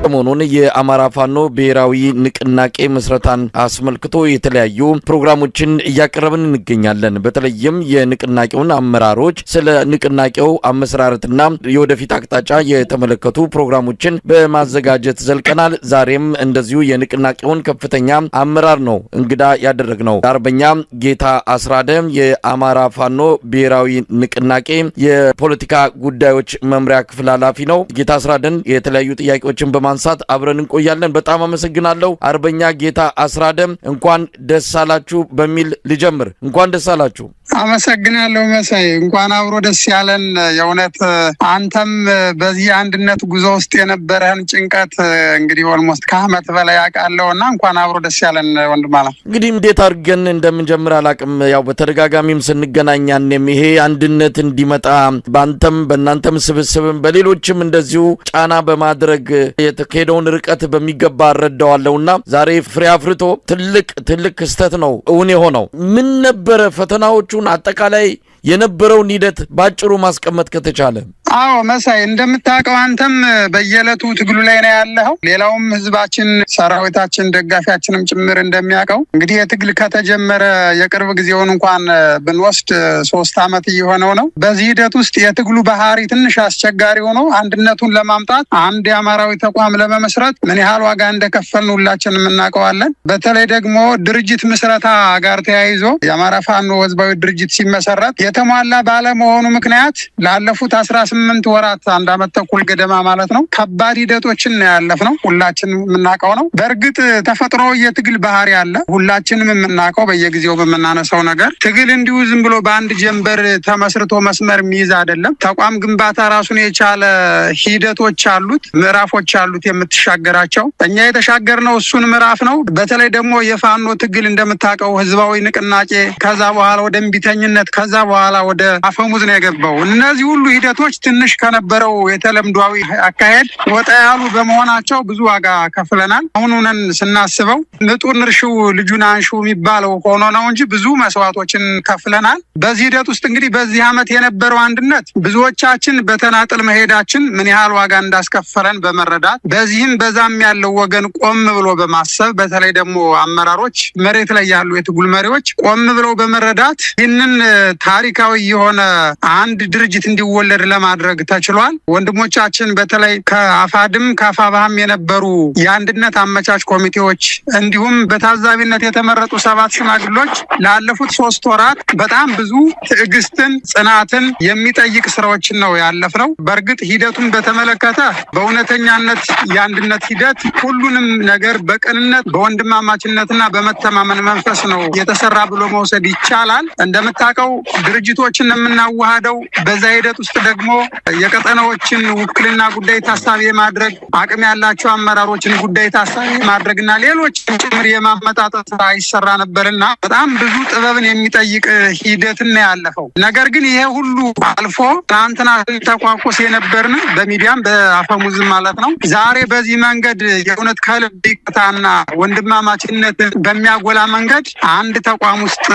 S2: ሰሞኑን የአማራ ፋኖ ብሔራዊ ንቅናቄ መስረታን አስመልክቶ የተለያዩ ፕሮግራሞችን እያቀረብን እንገኛለን። በተለይም የንቅናቄውን አመራሮች ስለ ንቅናቄው አመሰራረትና የወደፊት አቅጣጫ የተመለከቱ ፕሮግራሞችን በማዘጋጀት ዘልቀናል። ዛሬም እንደዚሁ የንቅናቄውን ከፍተኛ አመራር ነው እንግዳ ያደረግነው። አርበኛ ጌታ አስራደ የአማራ ፋኖ ብሔራዊ ንቅናቄ የፖለቲካ ጉዳዮች መምሪያ ክፍል ኃላፊ ነው። ጌታ አስራደን የተለያዩ ጥያቄዎችን በማንሳት አብረን እንቆያለን። በጣም አመሰግናለሁ። አርበኛ ጌታ አስራደ እንኳን ደስ አላችሁ በሚል ልጀምር። እንኳን ደስ አላችሁ።
S5: አመሰግናለሁ መሳይ። እንኳን አብሮ ደስ ያለን። የእውነት አንተም በዚህ አንድነት ጉዞ ውስጥ የነበረን ጭንቀት እንግዲህ ኦልሞስት ከዓመት በላይ አውቃለሁና እንኳን አብሮ ደስ ያለን ወንድማላ።
S2: እንግዲህ እንዴት አድርገን እንደምንጀምር አላቅም። ያው በተደጋጋሚም ስንገናኛንም ይሄ አንድነት እንዲመጣ ባንተም በእናንተም ስብስብም በሌሎችም እንደዚሁ ጫና በማድረግ የተካሄደውን ርቀት በሚገባ አረዳዋለሁና ዛሬ ፍሬ አፍርቶ ትልቅ ክስተት ነው እውን የሆነው። ምን ነበረ ፈተናዎቹ አጠቃላይ የነበረውን ሂደት ባጭሩ ማስቀመጥ ከተቻለ?
S5: አዎ መሳይ እንደምታውቀው አንተም በየዕለቱ ትግሉ ላይ ነው ያለው። ሌላውም ህዝባችን፣ ሰራዊታችን፣ ደጋፊያችንም ጭምር እንደሚያውቀው እንግዲህ የትግል ከተጀመረ የቅርብ ጊዜውን እንኳን ብንወስድ 3 ዓመት እየሆነው ነው። በዚህ ሂደት ውስጥ የትግሉ ባህሪ ትንሽ አስቸጋሪ ሆኖ አንድነቱን ለማምጣት አንድ የአማራዊ ተቋም ለመመስረት ምን ያህል ዋጋ እንደከፈልን ሁላችንም እናውቀዋለን። በተለይ ደግሞ ድርጅት ምስረታ ጋር ተያይዞ የአማራ ፋኖ ህዝባዊ ድርጅት ሲመሰረት የተሟላ ባለመሆኑ ምክንያት ላለፉት 18 ወራት 1 ዓመት ተኩል ገደማ ማለት ነው ከባድ ሂደቶችን ያለፍነው ሁላችንም የምናውቀው ነው። በእርግጥ ተፈጥሮ የትግል ባህሪ አለ። ሁላችንም የምናውቀው በየጊዜው በመናነሳው ነገር ትግል እንዲሁ ዝም ብሎ በአንድ ጀንበር ተመስርቶ መስመር የሚይዝ አይደለም። ተቋም ግንባታ ራሱን የቻለ ሂደቶች አሉት፣ ምዕራፎች አሉት የምትሻገራቸው። እኛ የተሻገርነው እሱን ምዕራፍ ነው። በተለይ ደግሞ የፋኖ ትግል እንደምታውቀው ህዝባዊ ንቅናቄ ከዛ በኋላ ወደ እምቢተኝነት ከዛ በኋላ ወደ አፈሙዝ ነው የገባው። እነዚህ ሁሉ ሂደቶች ትንሽ ከነበረው የተለምዷዊ አካሄድ ወጣ ያሉ በመሆናቸው ብዙ ዋጋ ከፍለናል። አሁኑን ስናስበው ንጡን እርሺው ልጁን አንሺው የሚባለው ሆኖ ነው እንጂ ብዙ መስዋዕቶችን ከፍለናል። በዚህ ሂደት ውስጥ እንግዲህ በዚህ ዓመት የነበረው አንድነት ብዙዎቻችን በተናጥል መሄዳችን ምን ያህል ዋጋ እንዳስከፈለን በመረዳት በዚህም በዛም ያለው ወገን ቆም ብሎ በማሰብ በተለይ ደግሞ አመራሮች መሬት ላይ ያሉ የትግል መሪዎች ቆም ብለው በመረዳት ይህንን ታሪካዊ የሆነ አንድ ድርጅት እንዲወለድ ለማድረግ ተችሏል። ወንድሞቻችን በተለይ ከአፋድም ከአፋባህም የነበሩ የአንድነት አመቻች ኮሚቴዎች እንዲሁም በታዛቢነት የተመረጡ 7 ሽማግሌዎች ላለፉት 3 ወራት በጣም ብዙ ትዕግስትን፣ ጽናትን የሚጠይቅ ስራዎችን ነው ያለፍነው። በእርግጥ ሂደቱን በተመለከተ በእውነተኛነት የአንድነት ሂደት ሁሉንም ነገር በቅንነት በወንድማማችነትና በመተማመን መንፈስ ነው የተሰራ ብሎ መውሰድ ይቻላል። እንደምታውቀው ድርጅቶችን የምናዋሃደው በዛ ሂደት ውስጥ ደግሞ የቀጠናዎችን ውክልና ጉዳይ ታሳቢ ማድረግ አቅም ያላቸው አመራሮችን ጉዳይ ታሳቢ ማድረግና ሌሎች ጭምር የማመጣጠር ስራ ይሰራ ነበርና በጣም ብዙ ጥበብን የሚጠይቅ ሂደትን ያለፈው። ነገር ግን ይሄ ሁሉ አልፎ ትናንትና ተቋቁስ የነበርን በሚዲያም በአፈሙዝም ማለት ነው ዛሬ በዚህ መንገድ የእውነት ከልብ ይቅርታና ወንድማማችነትን በሚያጎላ መንገድ አንድ ተቋም ውስጥ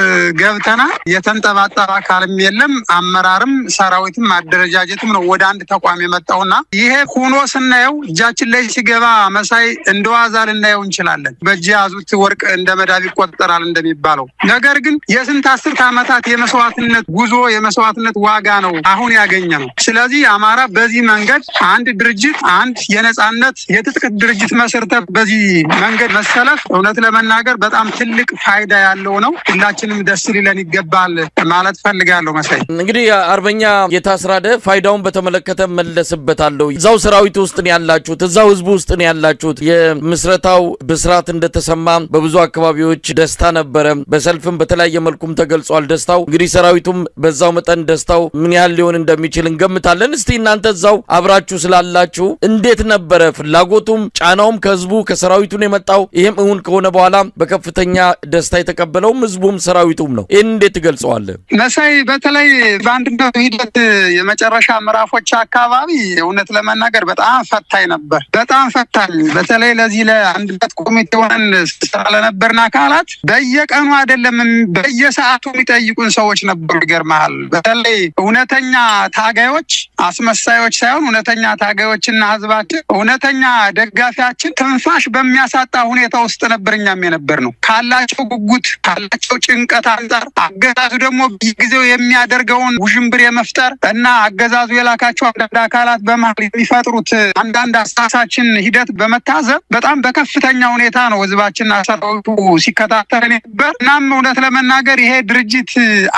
S5: ገብተና የተንጠባጠበ አካልም የለም፣ አመራርም ሰራዊትም አደረጃጀትም ነው ወደ አንድ ተቋም የመጣውና ይሄ ሆኖ ስናየው እጃችን ላይ ሲገባ መሳይ እንደዋዛ ልናየው እንችላለን። በእጅ ያዙት ወርቅ እንደ መዳብ ይቆጠራል እንደሚባለው። ነገር ግን የስንት 10 ዓመታት የመስዋዕትነት ጉዞ የመስዋዕትነት ዋጋ ነው አሁን ያገኘ ነው። ስለዚህ አማራ በዚህ መንገድ አንድ ድርጅት አንድ የነጻነት የትጥቅ ድርጅት መሰርተ በዚህ መንገድ መሰለፍ እውነት ለመናገር በጣም ትልቅ ፋይዳ ያለው ነው። ሁላችንም ደስ ሊለን ይገባል ማለት ፈልጋለሁ። መሳይ
S2: እንግዲህ አርበኛ ጌታ አስራደ ፋይዳውን በተመለከተ መለስበታለሁ። እዛው ሰራዊት ውስጥ ነው ያላችሁት፣ እዛው ህዝቡ ውስጥ ነው ያላችሁት። የምስረታው ብስራት እንደተሰማ በብዙ አካባቢዎች ደስታ ነበረ። በሰልፍም በተለያየ መልኩም ተገልጿል ደስታው። እንግዲህ ሰራዊቱም በዛው መጠን ደስታው ምን ያህል ሊሆን እንደሚችል እንገምታለን። እስቲ እናንተ እዛው አብራችሁ ስላላችሁ እንዴት ነበረ ፍላጎቱም ጫናውም ከህዝቡ ከሰራዊቱ ነው የመጣው? ይሄም እውን ከሆነ በኋላ በከፍተኛ ደስታ የተቀበለውም ህዝቡም ሰራዊቱም ነው። ይሄን እንዴት ትገልጸዋለህ?
S5: መሳይ በተለይ በአንድነቱ ሂደት የመጨረሻ ምዕራፎች አካባቢ እውነት ለመናገር በጣም ፈታኝ ነበር። በጣም ፈታኝ በተለይ ለዚህ ለአንድነት ኮሚቴ ሆነን ስራ ለነበርን አካላት በየቀኑ አይደለም በየሰዓቱ የሚጠይቁን ሰዎች ነበሩ። ይገርማል። በተለይ እውነተኛ ታጋዮች አስመሳዮች ሳይሆን እውነተኛ ታጋዮችና ህዝባችን እውነተኛ ደጋፊያችን ትንፋሽ በሚያሳጣ ሁኔታ ውስጥ ነበር እኛም የነበር ነው። ካላቸው ጉጉት ካላቸው ጭንቀት አንጻር አገዛዙ ደግሞ በጊዜው የሚያደርገውን ውዥንብር የመፍጠር እና አገዛዙ የላካቸው አንዳንድ አካላት በመሀል የሚፈጥሩት አንዳንድ አሳሳችን ሂደት በመታዘብ በጣም በከፍተኛ ሁኔታ ነው ህዝባችንና ሰራዊቱ ሲከታተል ነበር። እናም እውነት ለመናገር ይሄ ድርጅት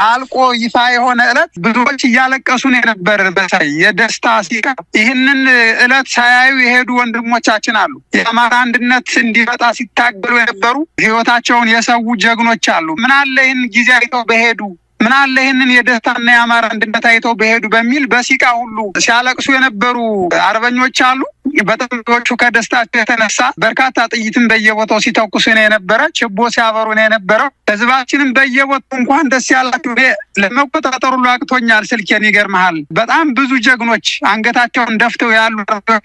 S5: አልቆ ይፋ የሆነ ዕለት ብዙዎች እያለቀሱ ነው የነበር። በሳይ የደስታ ሲቃ ይህንን ዕለት ሳያዩ የሄዱ ወንድሞቻችን አሉ። የአማራ አንድነት እንዲመጣ ሲታገሉ የነበሩ ህይወታቸውን የሰው ጀግኖች አሉ። ምን አለ ይህን ጊዜ አይተው በሄዱ ምን አለ ይህንን የደስታና የአማራ አንድነት አይተው በሄዱ በሚል በሲቃ ሁሉ ሲያለቅሱ የነበሩ አርበኞች አሉ። በጥንቶቹ ከደስታቸው የተነሳ በርካታ ጥይትን በየቦታው ሲተኩሱ ነው የነበረ፣ ችቦ ሲያበሩ ነው የነበረው። ህዝባችንም በየቦታው እንኳን ደስ ያላችሁ ለመቆጣጠሩ አቅቶኛል ስልኬን። ይገርምሃል በጣም ብዙ ጀግኖች አንገታቸውን ደፍተው ያሉ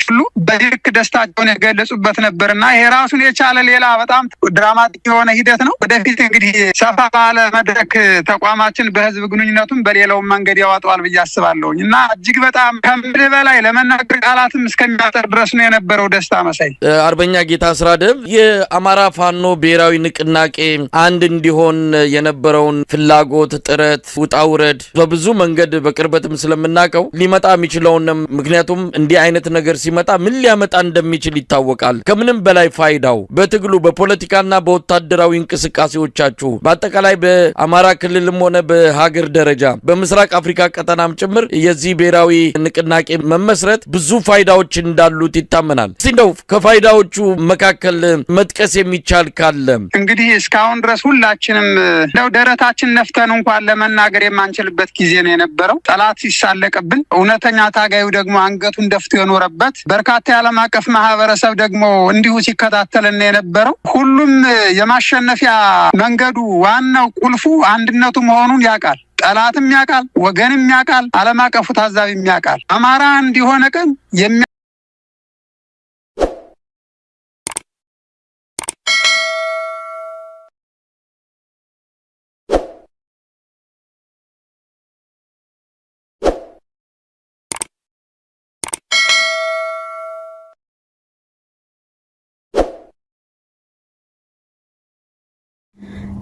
S5: ሁሉ በድርክ ደስታቸውን የገለጹበት ነበርና ይሄ ራሱን የቻለ ሌላ በጣም ድራማቲክ የሆነ ሂደት ነው። ወደፊት እንግዲህ ሰፋ ባለ መድረክ ተቋማችን በህዝብ ግንኙነቱም በሌላውም መንገድ ያወጣዋል ብዬ አስባለሁ እና እጅግ በጣም ከምድር በላይ ለመናገር ቃላትም እስከሚያጠር ድረስ ነው የነበረው ደስታ። መሳይ
S2: አርበኛ ጌታ አስራደም የአማራ ፋኖ ብሔራዊ ንቅናቄ አንድ እንዲሆን የነበረውን ፍላጎት ጥረት ውጣውረድ በብዙ መንገድ በቅርበትም ስለምናቀው ሊመጣ የሚችለውንም ምክንያቱም እንዲህ አይነት ነገር ሲመጣ ምን ሊያመጣ እንደሚችል ይታወቃል። ከምንም በላይ ፋይዳው በትግሉ በፖለቲካና በወታደራዊ እንቅስቃሴዎቻችሁ በአጠቃላይ በአማራ ክልልም ሆነ በሀገር ደረጃ በምስራቅ አፍሪካ ቀጠናም ጭምር የዚህ ብሔራዊ ንቅናቄ መመስረት ብዙ ፋይዳዎች እንዳሉት ይታመናል። እንደው ከፋይዳዎቹ መካከል መጥቀስ የሚቻል ካለ
S5: እንግዲህ እስካሁን ድረስ ሁላችንም እንደው ደረታችን ነፍተን እንኳን ለመናገር የማንችልበት ጊዜ ነው የነበረው። ጠላት ሲሳለቅብን እውነተኛ ታጋዩ ደግሞ አንገቱን ደፍቶ የኖረበት በርካታ የዓለም አቀፍ ማህበረሰብ ደግሞ እንዲሁ ሲከታተልን የነበረው ሁሉም የማሸነፊያ መንገዱ ዋናው ቁልፉ አንድነቱ መሆኑን ያውቃል። ጠላትም ያውቃል፣ ወገንም ያውቃል፣ ዓለም አቀፉ ታዛቢም ያውቃል። አማራ እንዲሆነ ቀን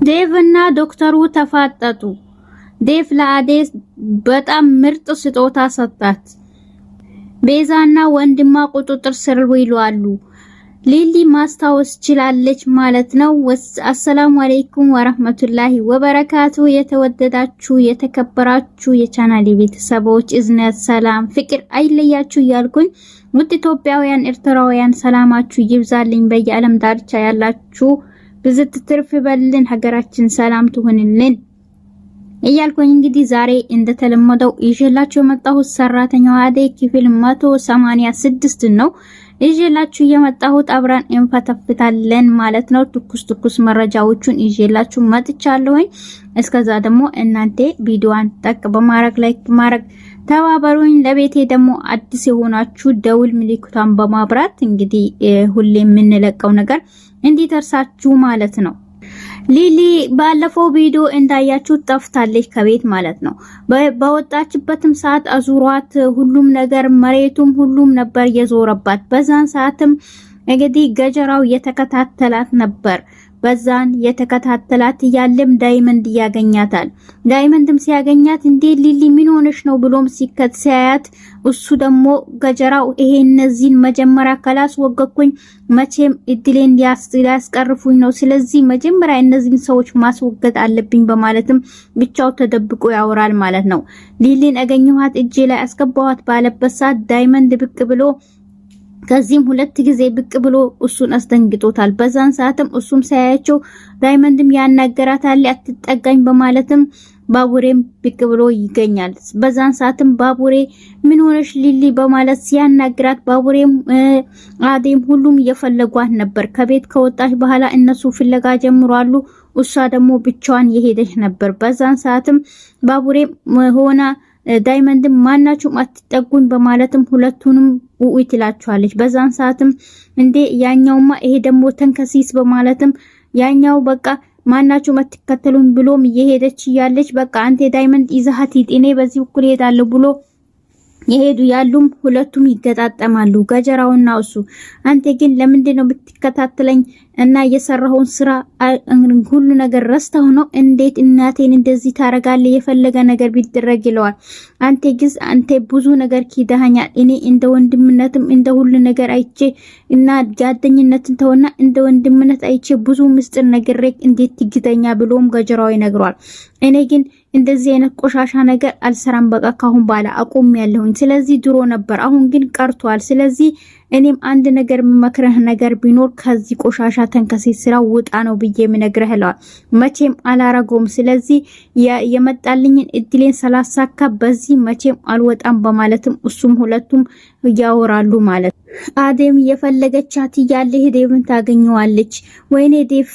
S6: ዴቭ እና ዶክተሩ ተፋጠጡ። ዴቭ ለአዴ በጣም ምርጥ ስጦታ ሰጣት። ቤዛና ወንድማ ቁጥጥር ስር ይውላሉ። ሊሊ ማስታወስ ችላለች ማለት ነው። አሰላሙ አለይኩም ወራህመቱላሂ ወበረካቱ። የተወደዳችሁ የተከበራችሁ የቻናሌ ቤተሰቦች እዝነት፣ ሰላም፣ ፍቅር አይለያችሁ እያልኩኝ ውድ ኢትዮጵያውያን ኤርትራውያን ሰላማችሁ ይብዛልኝ። በየዓለም ዳርቻ ያላችሁ ብዝት ትርፍ በልን፣ ሀገራችን ሰላም ትሆንልን እያልኩኝ እንግዲህ ዛሬ እንደተለመደው ይዤላችሁ የመጣሁት ሰራተኛዋ አደይ ክፍል 186 ነው። ይዤላችሁ የመጣሁት አብራን እንፈተፍታለን ማለት ነው። ትኩስ መረጃዎቹን ይዤላችሁ መጥቻለሁኝ። እስከዛ ደግሞ እናንተ ቪዲዮዋን ጠቅ በማድረግ ላይክ ማድረግ ተባበሩኝ። ለቤቴ ደግሞ አዲስ የሆናችሁ ደውል ምልክቷን በማብራት እንግዲህ ሁሌ የምንለቀው ነገር እንዲደርሳችሁ ማለት ነው። ሊሊ ባለፈው ቪዲዮ እንዳያችሁ ጠፍታለች ከቤት ማለት ነው። በወጣችበትም ሰዓት አዙሯት ሁሉም ነገር መሬቱም ሁሉም ነበር የዞረባት። በዛን ሰዓትም እንግዲህ ገጀራው የተከታተላት ነበር። በዛን የተከታተላት ያለም ዳይመንድ ያገኛታል። ዳይመንድም ሲያገኛት እንዴ ሊሊ ምን ሆነሽ ነው ብሎም ሲያያት እሱ ደግሞ ገጀራው ይሄ እነዚህን መጀመሪያ ካላስወገድኩኝ መቼም እድሌን ያስቀርፉኝ ነው። ስለዚህ መጀመሪያ እነዚህን ሰዎች ማስወገድ አለብኝ በማለትም ብቻው ተደብቆ ያወራል ማለት ነው። ሊሊን አገኘኋት እጄ ላይ አስገባኋት ባለበት ሰዓት ዳይመንድ ብቅ ብሎ ከዚህም ሁለት ጊዜ ብቅ ብሎ እሱን አስደንግጦታል። በዛን ሰዓትም እሱም ሳያቸው ዳይመንድም ያናገራታል አትጠጋኝ በማለትም ባቡሬም ብቅ ብሎ ይገኛል። በዛን ሰዓትም ባቡሬ ምን ሆነሽ ሊሊ በማለት ሲያናግራት ባቡሬም አዴም ሁሉም እየፈለጓት ነበር። ከቤት ከወጣች በኋላ እነሱ ፍለጋ ጀምሯሉ። እሷ ደግሞ ብቻዋን የሄደች ነበር። በዛን ሰዓትም ባቡሬ ሆና ዳይመንድም ማናችሁም አትጠጉኝ በማለትም ሁለቱንም ውይ ትላቸዋለች። በዛን ሰዓትም እንዴ ያኛውማ ይሄ ደግሞ ተንከሲስ በማለትም ያኛው በቃ ማናችሁም አትከተሉኝ ብሎም እየሄደች ያለች በቃ አንተ ዳይመንድ ይዛሃት ሂድ እኔ በዚህ በኩል ሄዳለሁ ብሎ የሄዱ ያሉም ሁለቱም ይገጣጠማሉ ገጀራውና እሱ። አንተ ግን ለምንድን ነው ብትከታተለኝ እና የሰራውን ስራ ሁሉ ነገር ረስተው ነው እንዴት እናቴን እንደዚህ ታረጋለህ? የፈለገ ነገር ቢደረግ ይለዋል። አንተ ብዙ ነገር ኪዳኛል። እኔ እንደ ወንድምነትም እንደ ሁሉ ነገር አይቼ እና ጓደኝነትን ተውና እንደ ወንድምነት አይቼ ብዙ ምስጢር ነግሬክ እንዴት ትግተኛ ብሎም ገጀራው ይነግሯል። እኔ ግን እንደዚህ አይነት ቆሻሻ ነገር አልሰራም። በቃ ካሁን በኋላ አቆሚያለሁኝ። ስለዚህ ድሮ ነበር አሁን ግን ቀርቷል። ስለዚህ እኔም አንድ ነገር መክረህ ነገር ቢኖር ከዚህ ቆሻሻ ተንከሲስ ስራ ውጣ ነው ብዬ ምነግርህ ይለዋል። መቼም አላረገውም። ስለዚህ የመጣልኝን እድሌን ሰላሳካ በዚህ መቼም አልወጣም በማለትም እሱም ሁለቱም ያወራሉ ማለት አዴም የፈለገቻት ያለ ዴቭን ታገኘዋለች። ወይኔ ዴቭ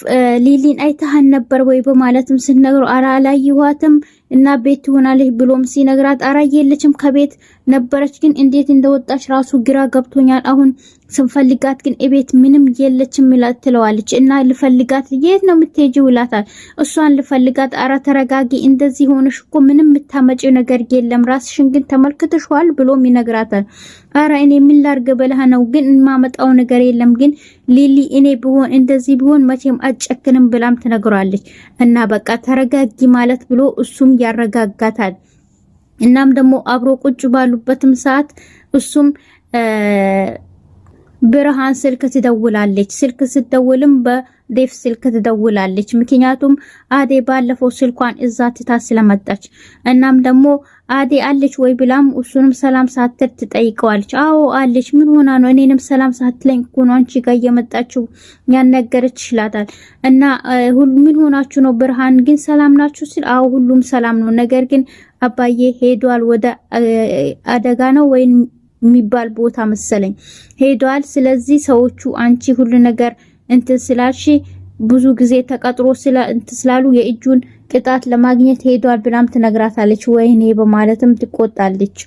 S6: ሊሊን አይተሃን ነበር ወይ በማለትም ሲነግሩ አላየኋትም እና ቤት ሆናለች ብሎም ሲነግራት አራየለችም ከቤት ነበረች ግን እንዴት እንደወጣች ራሱ ግራ ገብቶኛል። አሁን ስንፈልጋት ግን እቤት ምንም የለችም ትለዋለች። እና ልፈልጋት የት ነው የምትሄጂው ይላታል። እሷን ልፈልጋት አራ ተረጋጊ እንደዚህ ሆነሽ እኮ ምንም የምታመጪው ነገር የለም ራስሽን ግን ተመልክተሽዋል ብሎም ይነግራታል። አራ እኔ ምን ላርገ በለህ ነው ግን ማመጣው ነገር የለም ግን ሊሊ እኔ ቢሆን እንደዚህ ቢሆን መቼም አጨክንም ብላም ትነግራለች። እና በቃ ተረጋጊ ማለት ብሎ እሱም ያረጋጋታል። እናም ደግሞ አብሮ ቁጭ ባሉበትም ሰዓት እሱም ብርሃን ስልክ ትደውላለች። ስልክ ስትደውልም በዴፍ ስልክ ትደውላለች። ምክንያቱም አዴ ባለፈው ስልኳን እዛ ትታ ስለመጣች እናም ደግሞ አዴ አለች ወይ ብላም እሱንም ሰላም ሳትል ትጠይቀዋለች። አዎ አለች። ምን ሆና ነው እኔንም ሰላም ሳትለኝ እኮ ነው አንቺ ጋር የመጣችው ያነገረች ይላታል። እና ምን ሆናችሁ ነው ብርሃን ግን ሰላም ናችሁ ሲል አዎ ሁሉም ሰላም ነው፣ ነገር ግን አባዬ ሄዷል ወደ አደጋ ነው ወይን የሚባል ቦታ መሰለኝ ሄዷል። ስለዚህ ሰዎቹ አንቺ ሁሉ ነገር እንትን ስላልሽ ብዙ ጊዜ ተቀጥሮ ስላሉ የእጁን ቅጣት ለማግኘት ሄዷል ብላም ትነግራታለች። ወይኔ በማለትም ትቆጣለች።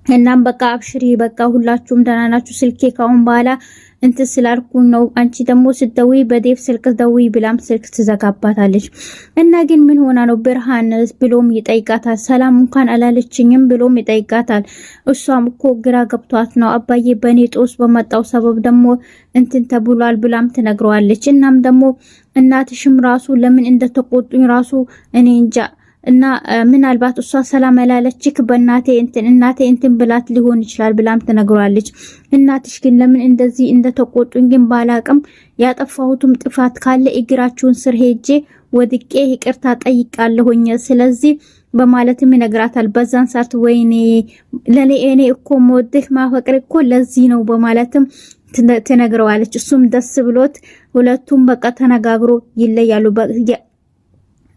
S6: እናም በቃ አብሽሪ በቃ ሁላችሁም ደህና ናችሁ፣ ስልኬ ካሁን በኋላ እንትን ስላልኩ ነው፣ አንቺ ደግሞ ስትደውይ በዴፍ ስልክ ደውይ ብላም ስልክ ትዘጋባታለች። እና ግን ምን ሆና ነው ብርሃን ብሎም ይጠይቃታል። ሰላም እንኳን አላለችኝም ብሎም ይጠይቃታል። እሷም እኮ ግራ ገብቷት ነው አባዬ በኔ ጦስ በመጣው ሰበብ ደግሞ እንትን ተብሏል ብላም ትነግረዋለች። እናም ደግሞ እናትሽም ራሱ ለምን እንደተቆጡኝ ራሱ እኔ እንጃ እና ምናልባት እሷ ሰላም ያላለችክ በእናቴ እንትን ብላት ሊሆን ይችላል ብላም ትነግሯለች። እናትሽ ግን ለምን እንደዚህ እንደተቆጡኝ ግን ባላቅም ያጠፋሁትም ጥፋት ካለ እግራችሁን ስር ሄጄ ወድቄ ይቅርታ ጠይቃለሁኝ ስለዚህ በማለትም ይነግራታል። በዛን ሰዓት ወይኔ ለኔ እኮ ሞድህ ማፈቅር እኮ ለዚህ ነው በማለትም ትነግረዋለች። እሱም ደስ ብሎት ሁለቱም በቃ ተነጋግሮ ይለያሉ።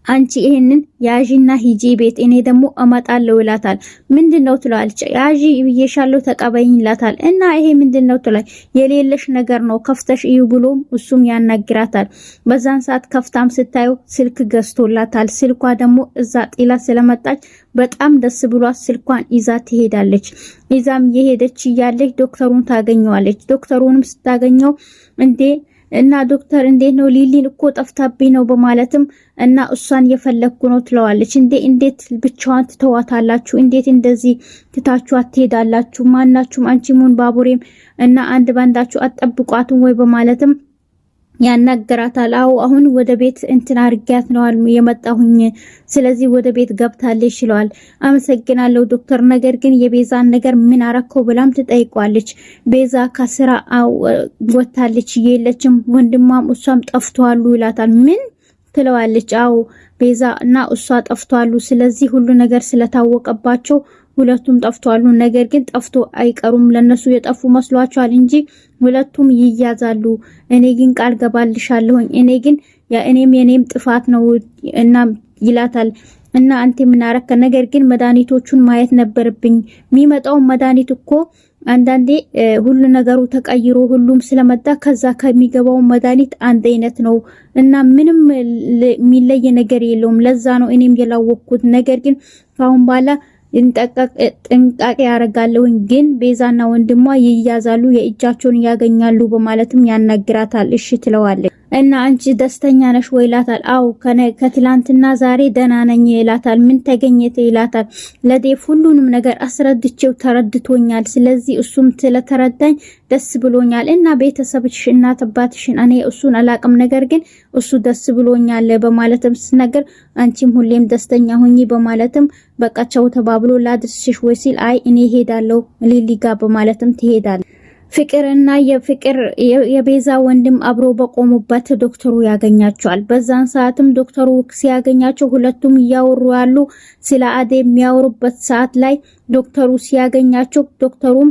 S6: አንቺ ይሄንን ያጂና ሂጂ ቤት እኔ ደግሞ አመጣለሁ ይላታል። ምንድነው ትላለች። ያጂ ብዬሻለሁ ተቀበይኝ ይላታል። እና ይሄ ምንድነው ትላለች። የሌለሽ ነገር ነው ከፍተሽ እዩ ብሎም እሱም ያናግራታል። በዛን ሰዓት ከፍታም ስታዩ ስልክ ገዝቶላታል። ስልኳ ደግሞ እዛ ጤላ ስለመጣች በጣም ደስ ብሏት ስልኳን ይዛ ትሄዳለች። ይዛም የሄደች እያለች ዶክተሩን ታገኘዋለች። ዶክተሩንም ስታገኘው እንዴ እና ዶክተር እንዴት ነው ሊሊን እኮ ጠፍታብኝ ነው በማለትም እና እሷን የፈለኩ ነው ትለዋለች። እንዴት ብቻዋን ትተዋታላችሁ? እንዴት እንደዚህ ትታችኋት ትሄዳላችሁ? ማናችሁም አንቺም ሆን ባቡሬም እና አንድ ባንዳችሁ አትጠብቋትም ወይ በማለትም ያናገራታል። አሁን ወደ ቤት እንትን አርጋት ነው የመጣሁኝ ስለዚህ ወደ ቤት ገብታለች ይለዋል። አመሰግናለሁ ዶክተር፣ ነገር ግን የቤዛን ነገር ምን አረከው ብላም ትጠይቋለች። ቤዛ ከስራ ወጣለች የለችም፣ ወንድሟም እሷም ጠፍቷሉ ይላታል። ምን ትለዋለች። አዎ ቤዛ እና እሷ ጠፍቷሉ፣ ስለዚህ ሁሉ ነገር ስለታወቀባቸው ሁለቱም ጠፍቷሉ። ነገር ግን ጠፍቶ አይቀሩም፣ ለነሱ የጠፉ መስሏቸዋል እንጂ ሁለቱም ይያዛሉ። እኔ ግን ቃል ገባልሻለሁ፣ እኔ ግን የኔም ጥፋት ነው እና ይላታል። እና አንተ ምን አረከ? ነገር ግን መድኃኒቶቹን ማየት ነበርብኝ። የሚመጣው መድኃኒት እኮ አንዳንዴ ሁሉ ነገሩ ተቀይሮ ሁሉም ስለመጣ ከዛ ከሚገባው መድኃኒት አንድ አይነት ነው እና ምንም የሚለይ ነገር የለውም። ለዛ ነው እኔም የላወቅኩት። ነገር ግን ካሁን በኋላ ጥንቃቄ ያረጋለሁኝ። ግን ቤዛና ወንድሟ ይያዛሉ፣ የእጃቸውን ያገኛሉ በማለትም ያናግራታል። እሺ ትለዋለች። እና አንቺ ደስተኛ ነሽ ወይ ይላታል። አው ከትላንትና ዛሬ ደህና ነኝ ይላታል። ምን ተገኘተ ይላታል። ለዴፍ ሁሉንም ነገር አስረድቼው ተረድቶኛል። ስለዚህ እሱም ስለተረዳኝ ደስ ብሎኛል እና ቤተሰብሽ እናት አባትሽን እኔ እሱን አላቅም፣ ነገር ግን እሱ ደስ ብሎኛል በማለትም ሲናገር አንቺም ሁሌም ደስተኛ ሁኚ በማለትም በቃ ቻው ተባብሎ ላድርስሽ ወይ ሲል አይ እኔ ሄዳለሁ ሊሊ ጋር በማለትም ትሄዳለች። ፍቅርና የቤዛ ወንድም አብሮ በቆሙበት ዶክተሩ ያገኛቸዋል። በዛን ሰዓትም ዶክተሩ ሲያገኛቸው ሁለቱም እያወሩ ያሉ ስለ አደይ የሚያወሩበት ሰዓት ላይ ዶክተሩ ሲያገኛቸው ዶክተሩም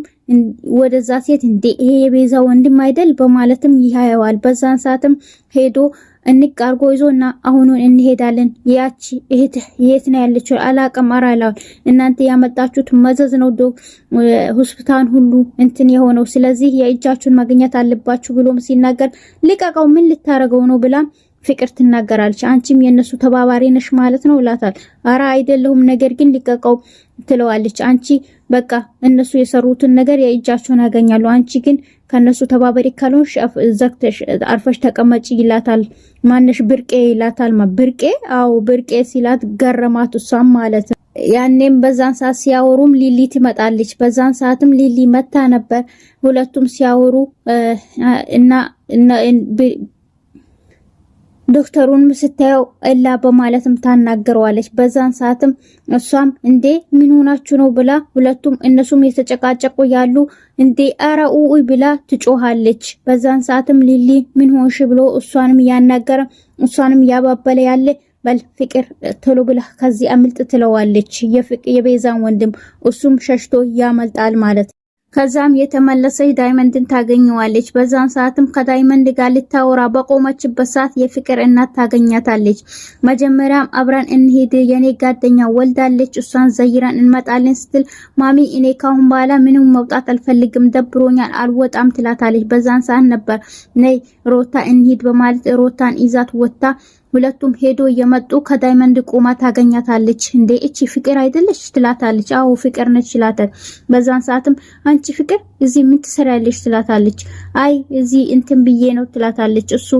S6: ወደዛ ሴት እንዴ ይሄ የቤዛ ወንድም አይደል በማለትም ይያየዋል። በዛን ሰዓትም ሄዶ እንቃርጎ ይዞና አሁኑን እንሄዳለን። ያቺ እህት የት ነው ያለችው? አላቀም አራላው እናንተ ያመጣችሁት መዘዝ ነው ሆስፒታል ሁሉ እንትን የሆነው። ስለዚህ የእጃችሁን ማግኘት አለባችሁ ብሎም ሲናገር ልቀቀው ምን ልታረገው ነው ብላ ፍቅር ትናገራለች። አንቺም የነሱ ተባባሪ ነሽ ማለት ነው ይላታል። አራ አይደለሁም ነገር ግን ልቀቀው ትለዋለች። አንቺ በቃ እነሱ የሰሩትን ነገር የእጃቸውን ያገኛሉ፣ አንቺ ግን ከነሱ ተባባሪ ካልሆንሽ ዘግተሽ አርፈሽ ተቀመጪ ይላታል። ማነሽ ብርቄ ይላታል። ብርቄ? አው ብርቄ ሲላት ገረማት እሷም ማለት ነው። ያኔም በዛን ሰዓት ሲያወሩም ሊሊ ትመጣለች። በዛን ሰዓትም ሊሊ መታ ነበር። ሁለቱም ሲያወሩ እና ዶክተሩን ስታየው እላ በማለትም ታናገረዋለች። በዛን ሰዓትም እሷም እንዴ ምን ሆናችሁ ነው ብላ ሁለቱም እነሱም የተጨቃጨቁ ያሉ እንዴ አራኡ ብላ ትጮሃለች። በዛን ሰዓትም ሊሊ ምን ሆንሽ ብሎ እሷንም ያናገረ እሷንም ያባበለ ያለ በል ፍቅር ቶሎ ብላ ከዚህ አምልጥ ትለዋለች። የቤዛን ወንድም እሱም ሸሽቶ ያመልጣል ማለት። ከዛም የተመለሰች ዳይመንድን ታገኘዋለች። በዛን ሰዓትም ከዳይመንድ ጋር ልታወራ በቆመችበት ሰዓት የፍቅር እናት ታገኛታለች። መጀመሪያም አብረን እንሄድ የኔ ጓደኛ ወልዳለች እሷን ዘይራን እንመጣለን ስትል ማሚ እኔ ካሁን በኋላ ምንም መውጣት አልፈልግም ደብሮኛል አልወጣም ትላታለች። በዛን ሰዓት ነበር ነይ ሮታ እንሂድ በማለት ሮታን ይዛት ወጣ። ሁለቱም ሄዶ እየመጡ ከዳይመንድ ቆማ ታገኛታለች። እንዴ እቺ ፍቅር አይደለች ትላታለች። አዎ ፍቅር ነች ትላታለች። በዛን ሰዓትም አንቺ ፍቅር እዚህ ምን ትሰሪያለሽ ትላታለች። አይ እዚህ እንትን ብዬ ነው ትላታለች። እሱ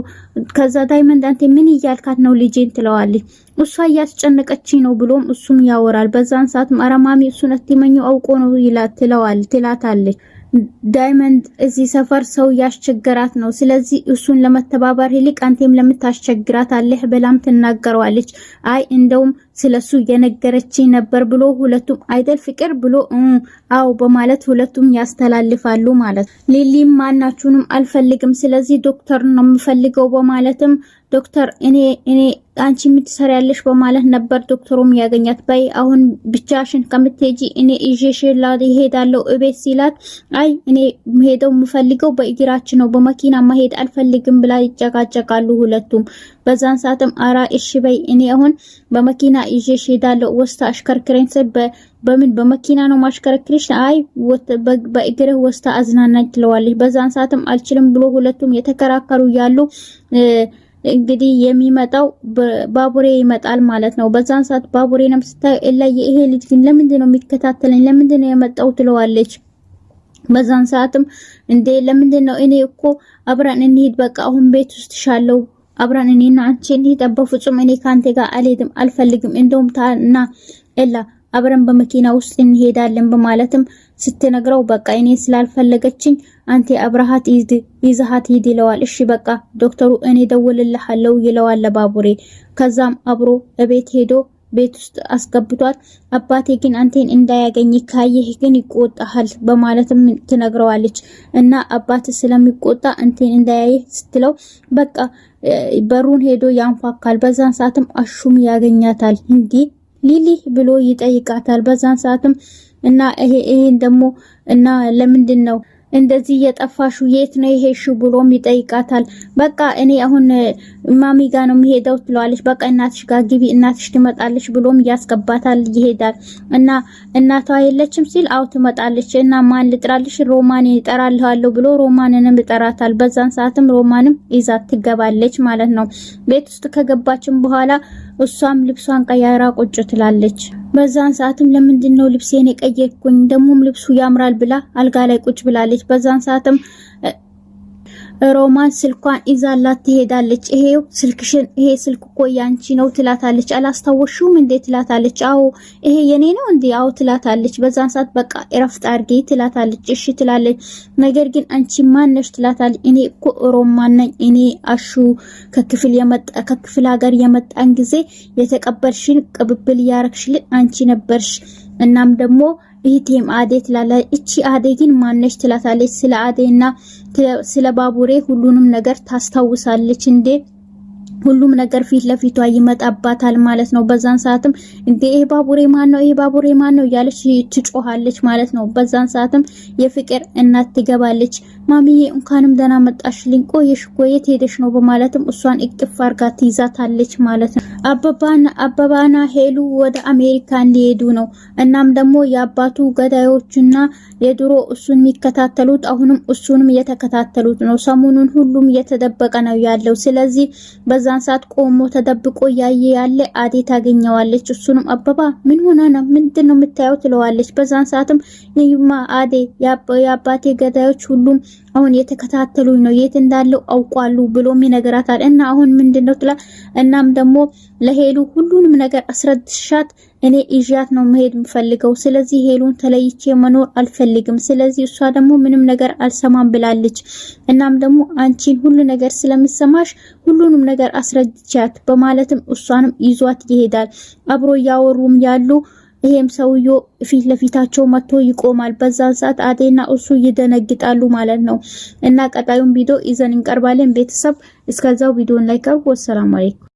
S6: ከዛ ዳይመንድ አንተ ምን እያልካት ነው ልጄን ትለዋለች። እሷ እያስጨነቀችኝ ነው ብሎም እሱም ያወራል። በዛን ሰዓትም አረማሚ እሱን አትመኙ አውቆ ነው ትላታለች። ዳይመንድ እዚህ ሰፈር ሰው ያስቸገራት ነው። ስለዚህ እሱን ለመተባበር ይልቅ አንተም ለምታስቸግራት አለህ በላም ትናገረዋለች። አይ እንደውም ስለሱ የነገረችኝ ነበር ብሎ ሁለቱም አይደል ፍቅር ብሎ አው በማለት ሁለቱም ያስተላልፋሉ ማለት። ሊሊም ማናችሁንም አልፈልግም ስለዚህ ዶክተር ነው የምፈልገው በማለትም ዶክተር እኔ አንቺ የምትሰሪያለሽ በማለት ነበር ዶክተሩም ያገኛት። በይ አሁን ብቻሽን ከምትሄጂ እኔ ይዤሽ እሄዳለሁ እቤት ሲላት አይ እኔ ሄደው የምፈልገው በእግራችን ነው በመኪና መሄድ አልፈልግም ብላ ይጨቃጨቃሉ ሁለቱም። በዛን ሰዓትም አራ እሺ በይ እኔ አሁን በመኪና ይዤሽ እሄዳለሁ ወስታ አሽከርክረኝ በምን በመኪና ነው ማሽከረክርሽ? አይ በእግርህ ወስታ አዝናናኝ ትለዋለች። በዛን ሰዓትም አልችልም ብሎ ሁለቱም የተከራከሩ ያሉ እንግዲህ የሚመጣው ባቡሬ ይመጣል ማለት ነው። በዛን ሰዓት ባቡሬንም ስታይ ይሄ ልጅ ግን ለምንድን ነው የሚከታተለኝ ለምንድን ነው የመጣው ትለዋለች። በዛን ሰዓትም እንዴ ለምንድን ነው እኔ እኮ አብረን እንሂድ በቃ አሁን ቤት ውስጥ ሻለው አብረን እኔና አንቺ እንሂድ በፍጹም እኔ ካንተ ጋር አልሄድም አልፈልግም እንደውም ታና ኤላ አብረን በመኪና ውስጥ እንሄዳለን በማለትም ስትነግረው በቃ እኔ ስላልፈለገችኝ አንተ አብረሃት ይዘሃት ሂድ ይለዋል። እሺ በቃ ዶክተሩ እኔ ደውልልሃለሁ ይለዋል ለባቡሬ። ከዛም አብሮ እቤት ሄዶ ቤት ውስጥ አስገብቷት አባቴ ግን አንተን እንዳያገኝ ካየህ ግን ይቆጣሃል በማለትም ትነግረዋለች። እና አባቴ ስለሚቆጣ አንተን እንዳያየህ ስትለው በቃ በሩን ሄዶ ያንኳካል። በዛን ሰዓትም አሹም ያገኛታል። እንዴ ሊሊ ብሎ ይጠይቃታል። በዛን ሰዓትም እና ይሄን ደግሞ እና ለምንድን ነው እንደዚህ የጠፋሹ የት ነው ይሄሹ ብሎም ይጠይቃታል። በቃ እኔ አሁን ማሚ ጋር ነው የሚሄደው ትለዋለች። በቃ እናትሽ ጋር ግቢ እናትሽ ትመጣለች ብሎም ያስገባታል ይሄዳል። እና እናቷ የለችም ሲል አው ትመጣለች። እና ማን ልጥራልሽ? ሮማን ይጠራልሃለሁ ብሎ ሮማንንም ይጠራታል። በዛን ሰዓትም ሮማንም ይዛት ትገባለች ማለት ነው። ቤት ውስጥ ከገባችም በኋላ እሷም ልብሷን ቀያራ ቁጭ ትላለች። በዛን ሰዓትም ለምንድነው ልብሴን የቀየርኩኝ ደሞም ልብሱ ያምራል ብላ አልጋ ላይ ቁጭ ብላለች። በዛን ሰዓትም ሮማን ስልኳን ይዛላት ትሄዳለች። ይሄው ስልክሽን ይሄ ስልክ እኮ ያንቺ ነው ትላታለች። አላስታወሽውም እንዴ ትላታለች። አዎ ይሄ የኔ ነው እንዴ? አዎ ትላታለች። በዛን ሰዓት በቃ እረፍት አድርጌ ትላታለች። እሺ ትላለች። ነገር ግን አንቺ ማን ነሽ ትላታለች። እኔ እኮ ሮማን ነኝ። እኔ አሹ ከክፍል ሀገር የመጣን ጊዜ የተቀበልሽን ቅብብል ያረክሽልን አንቺ ነበርሽ። እናም ደግሞ ይሄም አዴ ትላለች። እቺ አዴ ግን ማነሽ ትላታለች። ስለ አዴና ስለ ባቡሬ ሁሉንም ነገር ታስታውሳለች እንዴ? ሁሉም ነገር ፊት ለፊቷ ይመጣባታል ማለት ነው። በዛን ሰዓትም እንዴ ይሄ ባቡሬ ማን ነው? ይሄ ባቡሬ ማን ነው ያለች ትጮሃለች ማለት ነው። በዛን ሰዓትም የፍቅር እናት ትገባለች። ማሚዬ እንኳንም ደህና መጣሽልኝ፣ ቆየሽ እኮ የት ሄደሽ ነው በማለትም እሷን እቅፍ አርጋ ትይዛታለች ማለት ነው። አበባና ሄሉ ወደ አሜሪካን ሊሄዱ ነው። እናም ደግሞ የአባቱ ገዳዮችና የድሮ እሱን የሚከታተሉት አሁንም እሱንም እየተከታተሉት ነው። ሰሞኑን ሁሉም እየተደበቀ ነው ያለው። ስለዚህ በዛን ሰዓት ቆሞ ተደብቆ ያለ አዴ ታገኘዋለች። እሱንም አበባ ምን ሆነ ነው ምንድነው የምታየው ትለዋለች። በዛን ሰዓትም ይማ አዴ የአባቴ ገዳዮች ሁሉም አሁን የተከታተሉኝ ነው የት እንዳለው አውቋሉ ብሎም ይነግራታል። እና አሁን ምንድነው ትላ እናም ደግሞ ለሄሉ ሁሉንም ነገር አስረድሻት እኔ ኢጃት ነው መሄድ የምፈልገው። ስለዚህ ሄሉን ተለይቼ መኖር አልፈልግም። ስለዚህ እሷ ደግሞ ምንም ነገር አልሰማም ብላለች። እናም ደግሞ አንቺን ሁሉ ነገር ስለምሰማሽ ሁሉንም ነገር አስረድቻት በማለትም እሷንም ይዟት ይሄዳል። አብሮ ያወሩም ያሉ ይሄም ሰውዮ ፊት ለፊታቸው መጥቶ ይቆማል። በዛን ሰዓት አዴና እሱ ይደነግጣሉ ማለት ነው። እና ቀጣዩን ቪዲዮ ይዘን እንቀርባለን። ቤተሰብ እስከዛው ቪዲዮን ላይክ አድርጉ። ሰላም አለይኩም።